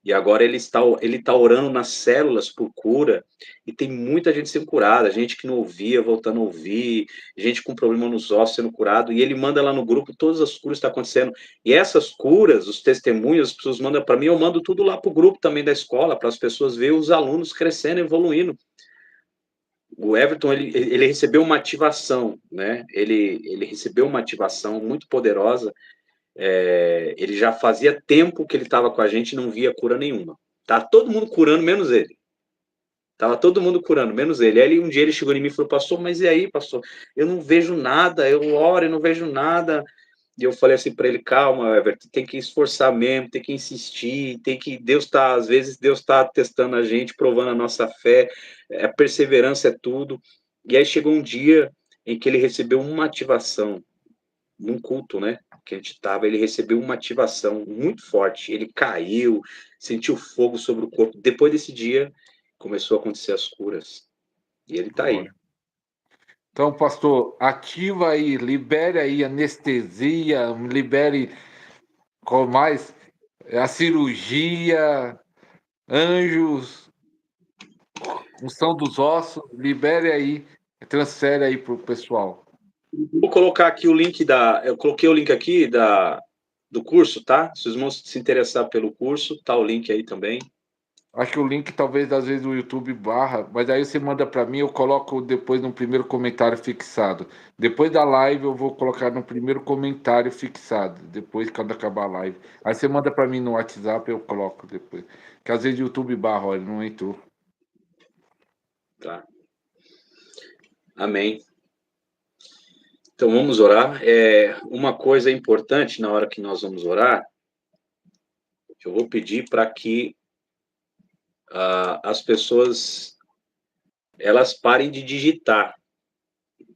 E agora ele está orando nas células por cura, e tem muita gente sendo curada, gente que não ouvia, voltando a ouvir, gente com problema nos ossos sendo curado, e ele manda lá no grupo todas as curas que estão acontecendo. E essas curas, os testemunhos, as pessoas mandam para mim, eu mando tudo lá para o grupo também da escola, para as pessoas verem os alunos crescendo, evoluindo. O Everton ele recebeu uma ativação, né? Ele recebeu uma ativação muito poderosa. Ele já fazia tempo que ele estava com a gente e não via cura nenhuma. Tá todo mundo curando, menos ele. Tava todo mundo curando, menos ele. Aí um dia ele chegou em mim e falou, pastor, mas e aí, pastor? Eu não vejo nada, eu oro e não vejo nada. E eu falei assim para ele, calma, Everton, tem que esforçar mesmo, tem que insistir, às vezes Deus está testando a gente, provando a nossa fé, a perseverança é tudo. E aí chegou um dia em que ele recebeu uma ativação, num culto, né, que a gente estava, ele recebeu uma ativação muito forte, ele caiu, sentiu fogo sobre o corpo. Depois desse dia, começou a acontecer as curas. E ele está aí. Então, pastor, ativa aí, libere aí anestesia, libere qual mais? A cirurgia, anjos, unção dos ossos, libere aí, transfere aí para o pessoal. Vou colocar aqui o link eu coloquei o link aqui do curso, tá? Se os irmãos se interessar pelo curso, tá o link aí também. Acho que o link talvez às vezes o YouTube barra, mas aí você manda para mim, eu coloco depois no primeiro comentário fixado. Depois da live eu vou colocar no primeiro comentário fixado, depois quando acabar a live. Aí você manda para mim no WhatsApp, eu coloco depois. Que às vezes o YouTube barra, olha, não entrou. Tá. Amém. Então vamos orar. Uma coisa importante na hora que nós vamos orar, eu vou pedir para que as pessoas elas parem de digitar,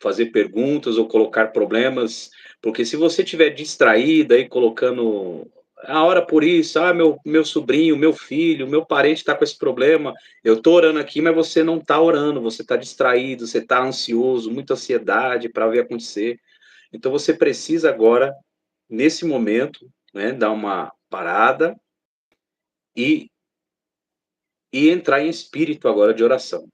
fazer perguntas ou colocar problemas, porque se você estiver distraída aí colocando a hora por isso, meu sobrinho, meu filho, meu parente está com esse problema, eu estou orando aqui, mas você não está orando, você está distraído, você está ansioso, muita ansiedade para ver acontecer. Então você precisa agora, nesse momento, né, dar uma parada e, e entrar em espírito agora de oração,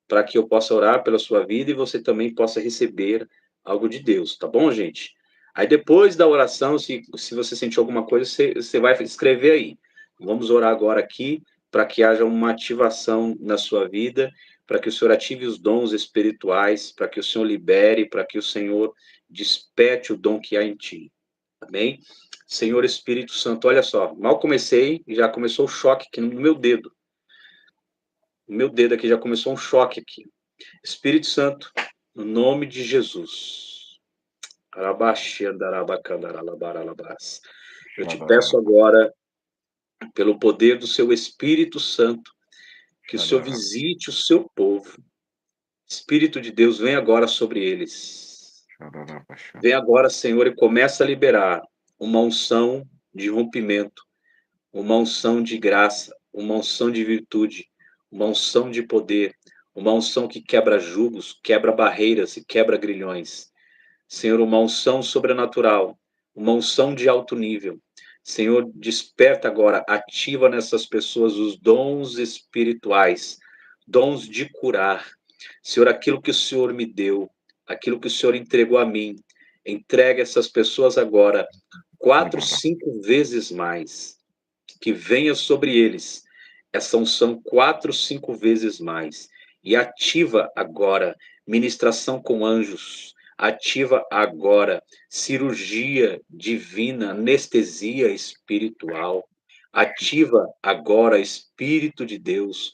para que eu possa orar pela sua vida e você também possa receber algo de Deus, tá bom, gente? Aí depois da oração, se você sentir alguma coisa, você vai escrever aí. Vamos orar agora aqui para que haja uma ativação na sua vida, para que o Senhor ative os dons espirituais, para que o Senhor libere, para que o Senhor desperte o dom que há em ti. Amém? Senhor Espírito Santo, olha só, mal comecei e já começou o choque aqui no meu dedo. O meu dedo aqui já começou um choque aqui. Espírito Santo, no nome de Jesus. Eu te peço agora, pelo poder do seu Espírito Santo, que o Senhor visite o seu povo. Espírito de Deus, vem agora sobre eles. Vem agora, Senhor, e começa a liberar uma unção de rompimento, uma unção de graça, uma unção de virtude, uma unção de poder, uma unção que quebra julgos, quebra barreiras e quebra grilhões. Senhor, uma unção sobrenatural, uma unção de alto nível. Senhor, desperta agora, ativa nessas pessoas os dons espirituais, dons de curar. Senhor, aquilo que o Senhor me deu, aquilo que o Senhor entregou a mim, entrega essas pessoas agora 4, 5 vezes mais. Que venha sobre eles essa unção 4, 5 vezes mais. E ativa agora ministração com anjos. Ativa agora cirurgia divina, anestesia espiritual. Ativa agora, Espírito de Deus,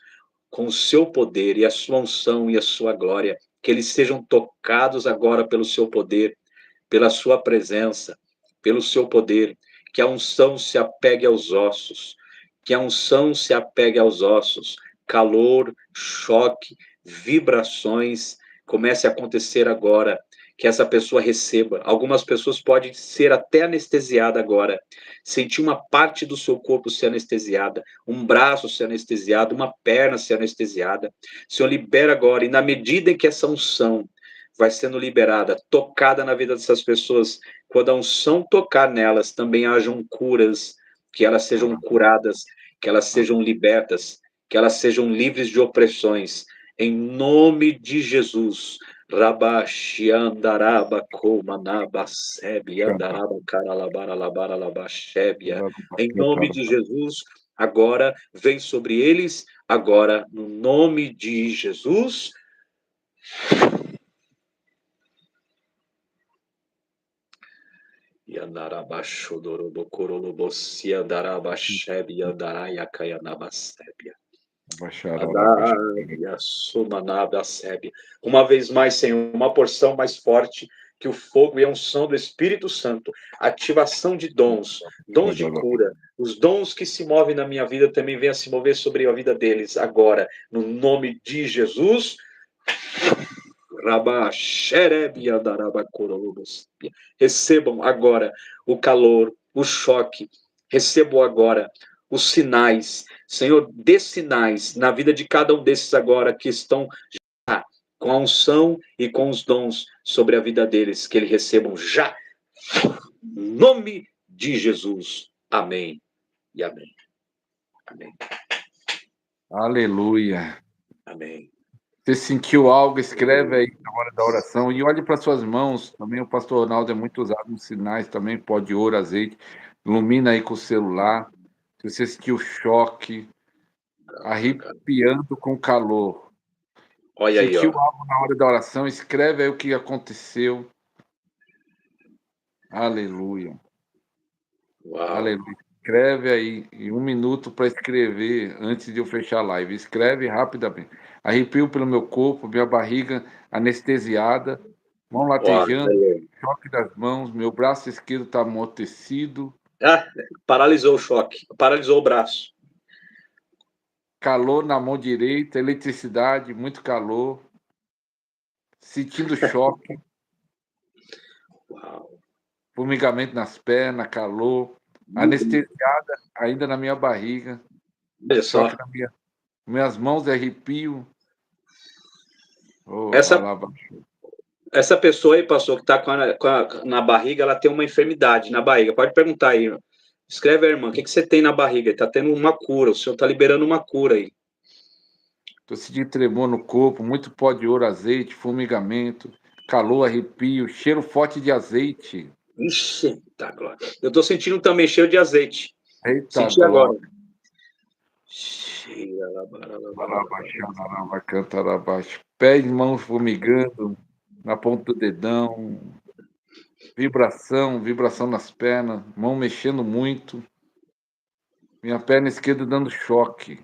com o seu poder e a sua unção e a sua glória, que eles sejam tocados agora pelo seu poder, pela sua presença, pelo seu poder, que a unção se apegue aos ossos, que a unção se apegue aos ossos, calor, choque, vibrações, comece a acontecer agora, que essa pessoa receba. Algumas pessoas podem ser até anestesiada agora, sentir uma parte do seu corpo ser anestesiada, um braço ser anestesiado, uma perna ser anestesiada. O Senhor libera agora, e na medida em que essa unção vai sendo liberada, tocada na vida dessas pessoas, quando a unção tocar nelas, também hajam curas, que elas sejam curadas, que elas sejam libertas, que elas sejam livres de opressões, em nome de Jesus. Rabashi andaraba komanaba sebi andaraba karalabara labara labashebia. Em nome de Jesus, agora vem sobre eles, agora no nome de Jesus. Uma vez mais, Senhor, uma porção mais forte que o fogo e a unção do Espírito Santo, ativação de dons, dons de cura, os dons que se movem na minha vida também venham se mover sobre a vida deles agora, no nome de Jesus. Recebam agora o calor, o choque, recebam agora os sinais. Senhor, dê sinais na vida de cada um desses agora que estão já com a unção e com os dons sobre a vida deles, que eles recebam já. Em nome de Jesus. Amém e amém. Amém. Aleluia. Amém. Você sentiu algo, escreve aí na hora da oração e olhe para suas mãos. Também o pastor Ronaldo é muito usado nos sinais, também pó de ouro, azeite. Ilumina aí com o celular. Se você sentiu choque, arrepiando com calor. Olha aí, sentiu ó. algo na hora da oração, escreve aí o que aconteceu. Aleluia. Uau. Aleluia. Escreve aí, em 1 minuto para escrever antes de eu fechar a live. Escreve rapidamente. Arrepio pelo meu corpo, minha barriga anestesiada, mão latejando, choque das mãos, meu braço esquerdo está amortecido. Paralisou o choque, paralisou o braço. Calor na mão direita, eletricidade, muito calor. Sentindo choque. Uau. Formigamento nas pernas, calor. Anestesiada ainda na minha barriga. Olha só. Choque nas minhas mãos, arrepio. Oh, essa pessoa aí, pastor, que está na barriga, ela tem uma enfermidade na barriga. Pode perguntar aí. Escreve aí, irmã, o que você tem na barriga? Está tendo uma cura, o senhor está liberando uma cura aí. Estou sentindo tremor no corpo, muito pó de ouro, azeite, formigamento, calor, arrepio, cheiro forte de azeite. Ixi, tá, glória. Eu estou sentindo também cheiro de azeite. Eita, senti agora. Pés e mãos formigando, na ponta do dedão. Vibração nas pernas, mão mexendo muito. Minha perna esquerda dando choque.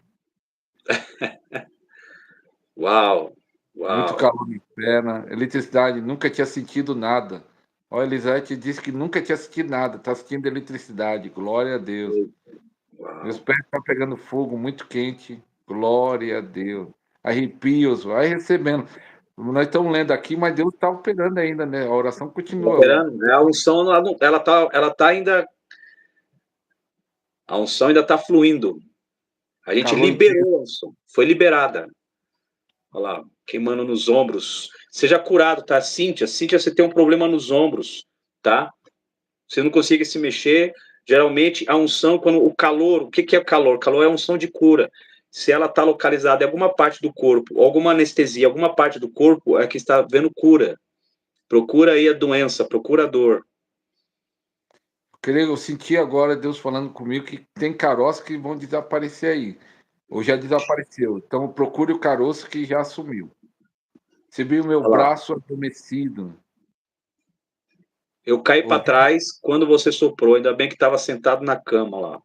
Uau! muito Uau. calor na perna, eletricidade, nunca tinha sentido nada. Ó, a Elisete disse que nunca tinha sentido nada, está sentindo eletricidade, glória a Deus. Meus Uau. pés estão pegando fogo, muito quente, glória a Deus. Arrepios, vai recebendo. Nós estamos lendo aqui, mas Deus está operando ainda, né? A oração continua. A unção, ela tá ainda, a unção ainda está fluindo. A gente Calor intenso. liberou a unção, foi liberada. Olha lá, queimando nos ombros. Seja curado, tá? Cíntia, você tem um problema nos ombros, tá? Você não consegue se mexer. Geralmente, a unção, quando o calor, o que que é calor? Calor é unção de cura. Se ela está localizada em alguma parte do corpo, alguma anestesia, alguma parte do corpo, é que está vendo cura. Procura aí a doença, procura a dor. Eu senti agora Deus falando comigo que tem caroços que vão desaparecer aí. Ou já desapareceu. Então procure o caroço que já sumiu. Você viu meu Olha lá. braço adormecido. Eu caí para Ouvi... trás quando você soprou. Ainda bem que estava sentado na cama lá.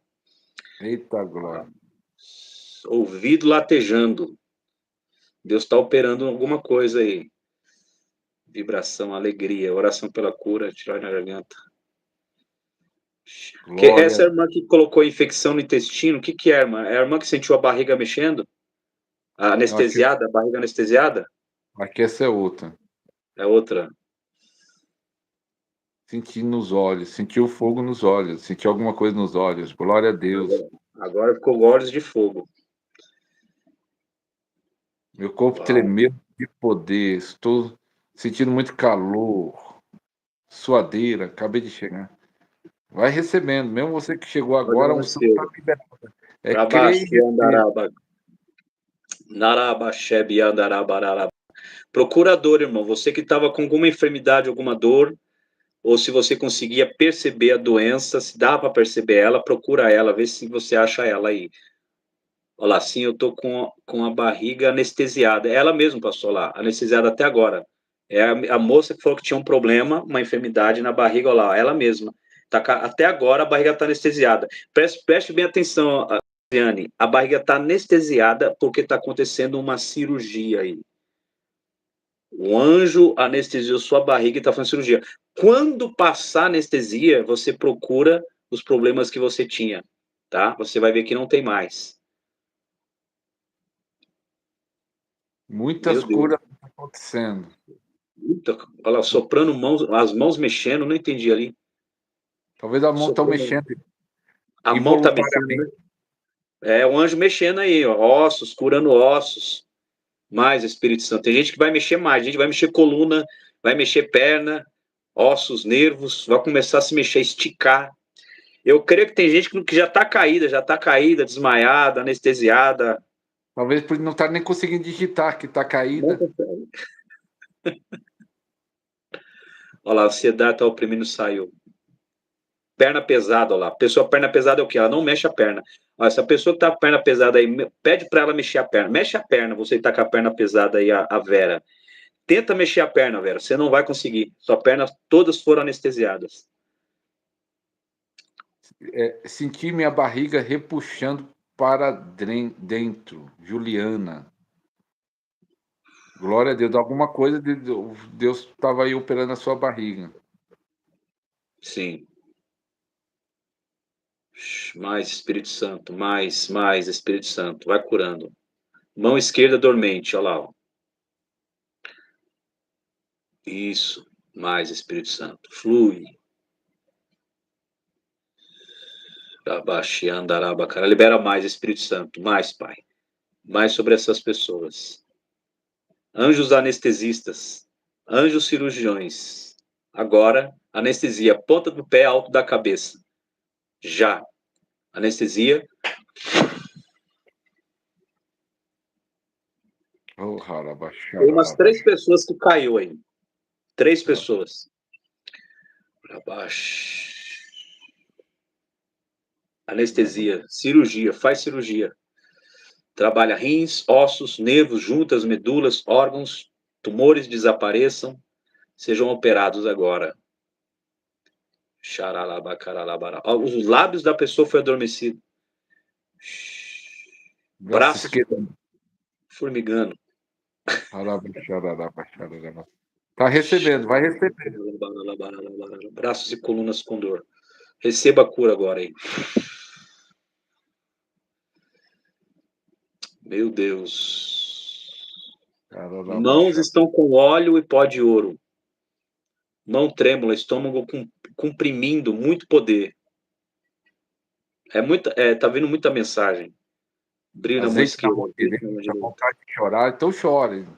Eita glória. Ouvido latejando. Deus está operando alguma coisa aí. Vibração, alegria, oração pela cura, tirar na garganta. Que essa Glória. irmã que colocou infecção no intestino, o que que é, irmã? É a irmã que sentiu a barriga mexendo? A Eu acho anestesiada, a barriga anestesiada? que essa é outra. É outra. Senti nos olhos, senti o fogo nos olhos, senti alguma coisa nos olhos. Glória a Deus. Agora ficou olhos de fogo. Meu corpo Uau. tremeu de poder. Estou sentindo muito calor. Suadeira, acabei de chegar. Vai recebendo, mesmo você que chegou agora, a unção está liberada. É crer e Rabashi receber. andaraba. Naraba shebi andarabarara. Procura a dor, irmão. Você que estava com alguma enfermidade, alguma dor, ou se você conseguia perceber a doença, se dá para perceber ela, procura ela, vê se você acha ela aí. Olha lá, sim, eu tô com a barriga anestesiada. É ela mesmo passou lá, anestesiada até agora. É a moça que falou que tinha um problema, uma enfermidade na barriga, olha lá, ela mesma. Até agora a barriga está anestesiada. Preste bem atenção, Adriane. A barriga está anestesiada porque está acontecendo uma cirurgia aí. O anjo anestesiou sua barriga e está fazendo cirurgia. Quando passar a anestesia, você procura os problemas que você tinha, tá? Você vai ver que não tem mais. Meu Muitas Deus. curas estão acontecendo. Eita, olha lá, soprando mãos, as mãos mexendo, não entendi ali. Talvez a mão está Soprando. mexendo A mão tá mexendo, né? involuntariamente. É o anjo mexendo aí, ó, ossos, curando ossos. Mais Espírito Santo. Tem gente que vai mexer mais, a gente vai mexer coluna, vai mexer perna, ossos, nervos, vai começar a se mexer, esticar. Eu creio que tem gente que já tá caída, desmaiada, anestesiada. Talvez por não estar nem conseguindo digitar, que está Não caída. consegue. Olha lá, a ansiedade tá oprimindo, saiu. Perna pesada, olha lá. Pessoa perna pesada é o quê? Ela não mexe a perna. Olha, essa pessoa que tá com a perna pesada aí, pede para ela mexer a perna. Mexe a perna, você tá com a perna pesada aí, a Vera. Tenta mexer a perna, Vera. Você não vai conseguir. Sua perna todas foram anestesiadas. Senti minha barriga repuxando para dentro. Juliana. Glória a Deus. Alguma coisa de Deus estava aí operando a sua barriga. Sim. Mais Espírito Santo, mais Espírito Santo. Vai curando. Mão esquerda dormente, olha lá. Ó. Isso. Mais Espírito Santo. Flui. Cara. Libera mais Espírito Santo. Mais, Pai. Mais sobre essas pessoas. Anjos anestesistas. Anjos cirurgiões. Agora, anestesia. Ponta do pé, alto da cabeça. Já. Anestesia. Oh, Tem umas 3 pessoas que caiu aí. 3 pessoas. Para baixo. Anestesia, cirurgia, faz cirurgia. Trabalha rins, ossos, nervos, juntas, medulas, órgãos, tumores desapareçam, sejam operados agora. Xaralabacaralabara. Os lábios da pessoa foi adormecido. Braço Braços esquerdo. formigando. Tá recebendo, vai receber. Braços e colunas com dor. Receba a cura agora aí. Meu Deus. Mãos estão com óleo e pó de ouro. Mão trêmula, estômago comprimindo, muito poder. Tá vindo muita mensagem. Brilho na mão Azeite na esquerda, mão azeite na mão direita, direita. vontade de chorar, então chore.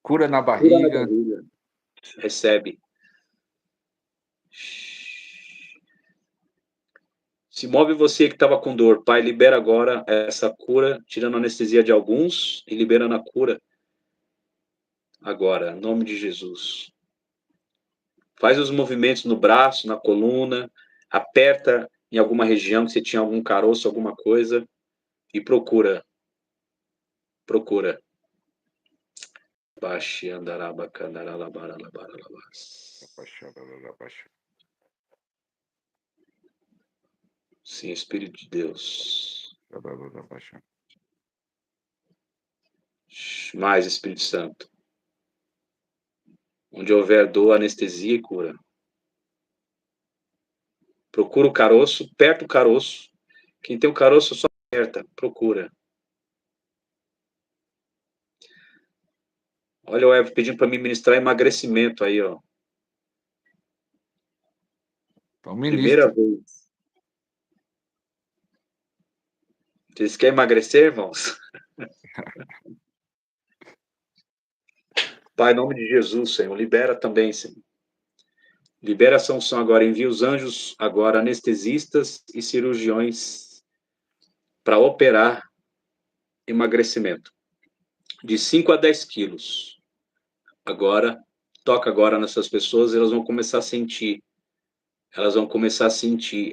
Cura na Cura na barriga. barriga. Recebe. Se move você que estava com dor, Pai, libera agora essa cura, tirando a anestesia de alguns e liberando a cura agora, em nome de Jesus. Faz os movimentos no braço, na coluna, aperta em alguma região que você tinha algum caroço, alguma coisa, e procura. Procura. Baixi andaraba candaralabaralabaralabas. Sim, Espírito de Deus. Mais Espírito Santo. Onde houver dor, anestesia e cura. Procura o caroço, aperta o caroço. Quem tem o caroço só aperta, procura. Olha o Evo pedindo para mim ministrar emagrecimento aí, ó. Então, Primeira ministra. vez. Vocês querem emagrecer, irmãos? Pai, em nome de Jesus, Senhor, libera também, Senhor. Libera essa unção agora, envia os anjos agora, anestesistas e cirurgiões para operar emagrecimento de 5 a 10 quilos. Agora, toca agora nessas pessoas, elas vão começar a sentir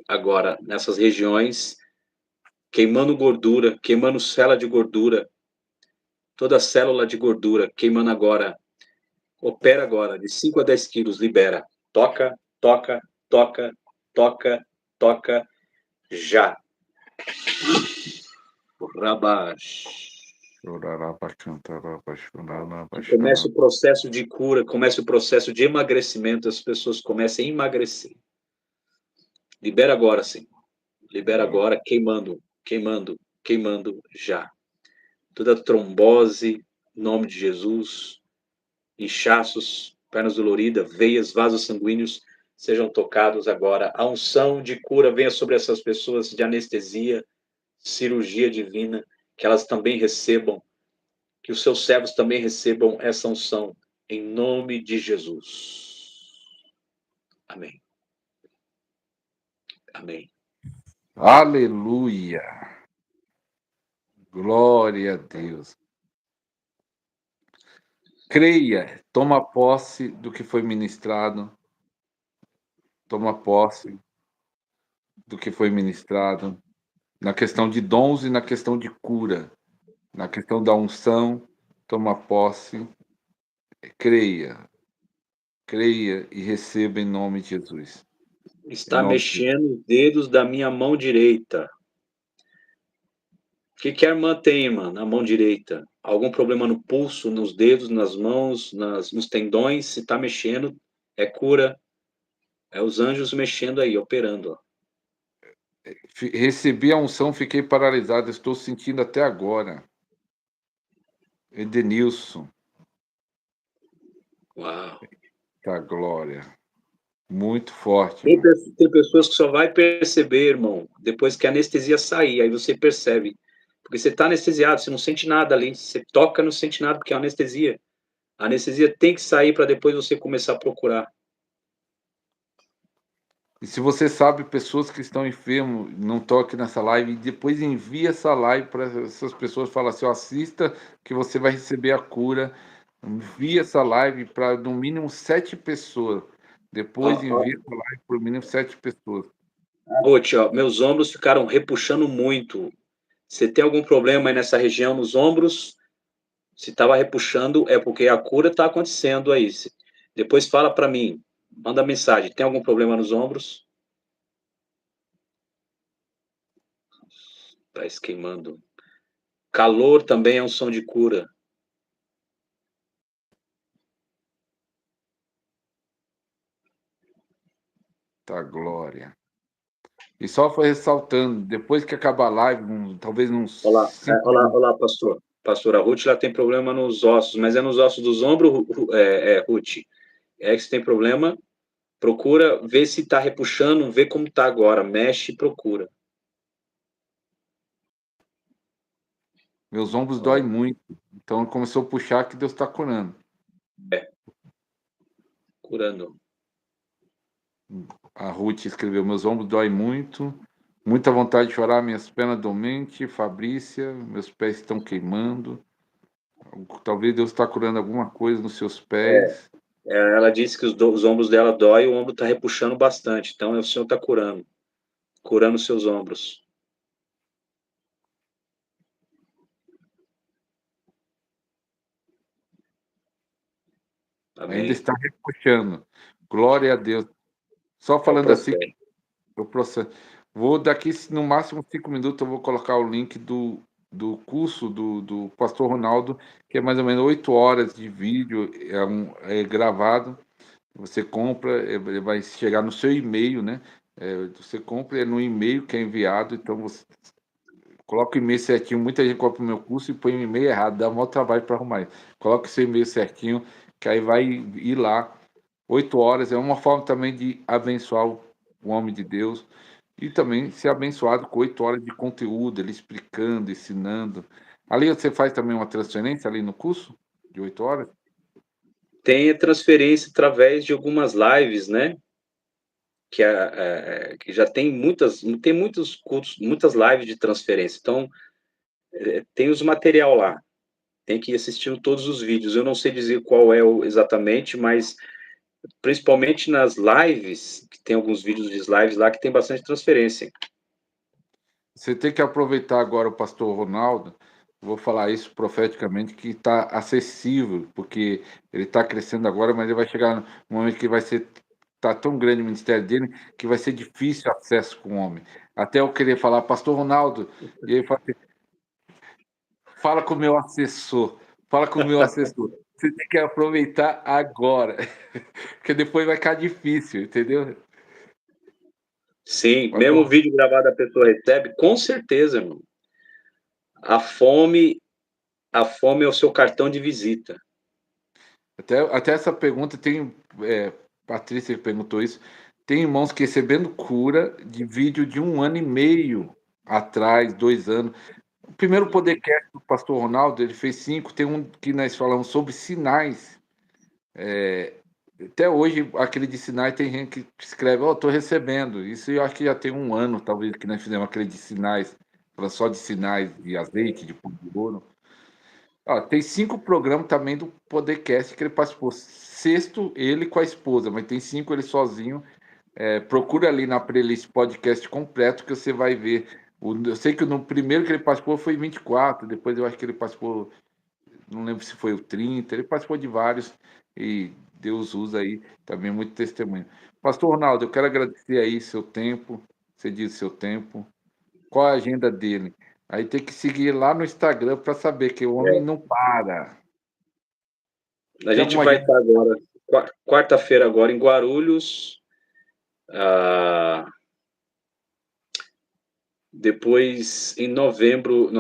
agora nessas regiões, queimando gordura, queimando célula de gordura, toda célula de gordura, queimando agora. Opera agora, de 5 a 10 quilos, libera. Toca, toca, toca, toca, toca, já. Rabash. Comece o processo de cura, comece o processo de emagrecimento, as pessoas comecem a emagrecer. Libera agora, Senhor. Libera agora, queimando, queimando, queimando já. Toda trombose, em nome de Jesus, inchaços, pernas doloridas, veias, vasos sanguíneos, sejam tocados agora. A unção de cura venha sobre essas pessoas de anestesia, cirurgia divina, que elas também recebam, que os seus servos também recebam essa unção, em nome de Jesus. Amém. Amém. Aleluia. Glória a Deus. Creia, toma posse do que foi ministrado. Toma posse do que foi ministrado. Na questão de dons e na questão de cura. Na questão da unção, toma posse. Creia. Creia e receba em nome de Jesus. Está mexendo os dedos da minha mão direita. O que a irmã tem, irmã, na mão direita? Algum problema no pulso, nos dedos, nas mãos, nos tendões? Se está mexendo, é cura. É os anjos mexendo aí, operando. Ó. Recebi a unção, fiquei paralisado. Estou sentindo até agora. Edenilson. Uau. Da glória. Muito forte, Tem, irmão. tem pessoas que só vai perceber, irmão, depois que a anestesia sair. Aí você percebe. Porque você está anestesiado, você não sente nada ali. Você toca, não sente nada, porque é anestesia. A anestesia tem que sair para depois você começar a procurar. E se você sabe pessoas que estão enfermos, não toque nessa live, e depois envia essa live para essas pessoas, fala assim, ó, assista que você vai receber a cura. Envia essa live para no mínimo 7 pessoas. Depois envia essa live para no mínimo 7 pessoas. Ruth, ó, meus ombros ficaram repuxando muito. Você tem algum problema aí nessa região nos ombros? Se estava repuxando, é porque a cura está acontecendo aí. Depois fala para mim, manda mensagem. Tem algum problema nos ombros? Está esquemando. Calor também é um som de cura. Tá, glória. E só foi ressaltando, depois que acabar a live, talvez uns Olá, 5 minutos. olá, pastor. Pastora Ruth, ela tem problema nos ossos, mas é nos ossos dos ombros, Ruth. É que você tem problema, procura ver se está repuxando, vê como está agora, mexe e procura. Meus ombros doem muito. Então começou a puxar que Deus está curando. Curando. A Ruth escreveu: meus ombros doem muito, muita vontade de chorar, minhas pernas dormentes. Fabrícia, meus pés estão queimando. Talvez Deus está curando alguma coisa nos seus pés. Ela disse que os ombros dela dói, o ombro está repuxando bastante. Então o Senhor está curando os seus ombros. Amém. Ainda está repuxando. Glória a Deus. Só falando assim, o processo. Vou daqui, no máximo 5 minutos, eu vou colocar o link do curso do Pastor Ronaldo, que é mais ou menos 8 horas de vídeo, é gravado. Você compra, ele vai chegar no seu e-mail, né? Você compra, é no e-mail que é enviado, então você coloca o e-mail certinho. Muita gente compra o meu curso e põe o e-mail errado, dá um maior trabalho para arrumar. Coloca o seu e-mail certinho, que aí vai ir lá. 8 horas é uma forma também de abençoar o homem de Deus e também ser abençoado com 8 horas de conteúdo, ele explicando, ensinando. Ali você faz também uma transferência ali no curso de 8 horas? Tem a transferência através de algumas lives, né? Que já tem muitos cursos, muitas lives de transferência. Então, tem os material lá. Tem que ir assistindo todos os vídeos. Eu não sei dizer qual é exatamente, mas principalmente nas lives, que tem alguns vídeos de lives lá que tem bastante transferência. Você tem que aproveitar agora o pastor Ronaldo, vou falar isso profeticamente, que está acessível, porque ele está crescendo agora, mas ele vai chegar no momento que vai ser tá tão grande o ministério dele que vai ser difícil acesso com o homem. Até eu querer falar, pastor Ronaldo, e ele fala assim, fala com o meu assessor, fala com o meu assessor. Você tem que aproveitar agora, porque depois vai ficar difícil, entendeu? Sim, mesmo o Pastor, vídeo gravado a pessoa recebe, com certeza, irmão. A fome é o seu cartão de visita. até essa pergunta tem. Patrícia perguntou isso. Tem irmãos que recebendo cura de vídeo de 1 ano e meio atrás, 2 anos. O primeiro podcast do pastor Ronaldo, ele fez 5. Tem um que nós falamos sobre sinais. Até hoje, aquele de sinais, tem gente que escreve, estou recebendo. Isso eu acho que já tem 1 ano, talvez, que nós fizemos aquele de sinais, só de sinais de azeite, de pão de ouro. Tem 5 programas também do podcast que ele participou. Sexto, ele com a esposa, mas tem 5 ele sozinho. Procura ali na playlist podcast completo que você vai ver. Eu sei que no primeiro que ele participou foi 24, depois eu acho que ele participou, não lembro se foi o 30, ele participou de vários e Deus usa aí também muito testemunho. Pastor Ronaldo, eu quero agradecer aí seu tempo, você disse seu tempo. Qual a agenda dele? Aí tem que seguir lá no Instagram para saber que o homem não para. A Tem gente alguma vai agenda? estar agora, quarta-feira agora em Guarulhos. Depois, em novembro,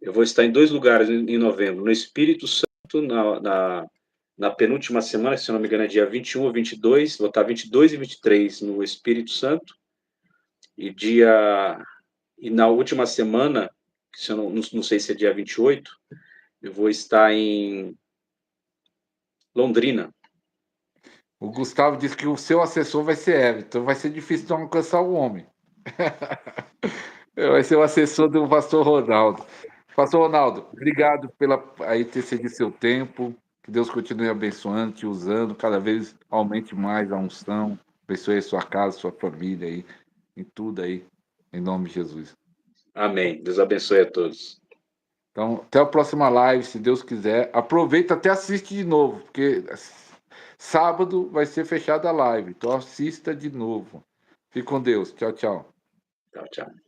eu vou estar em 2 lugares em novembro. No Espírito Santo, na penúltima semana, se não me engano, é dia 21 ou 22. Vou estar 22 e 23 no Espírito Santo. E na última semana, se eu não sei se é dia 28, eu vou estar em Londrina. O Gustavo disse que o seu assessor vai ser Everton, vai ser difícil de alcançar o homem. Vai ser o assessor do pastor Ronaldo. Pastor Ronaldo, obrigado pela aí ter cedido seu tempo. Que Deus continue abençoando, te usando, cada vez aumente mais a unção. Abençoe a sua casa, sua família aí, em tudo aí, em nome de Jesus. Amém. Deus abençoe a todos. Então, até a próxima live, se Deus quiser. Aproveita até assiste de novo, porque sábado vai ser fechada a live. Então assista de novo. Fique com Deus. Tchau, tchau. Tchau, tchau.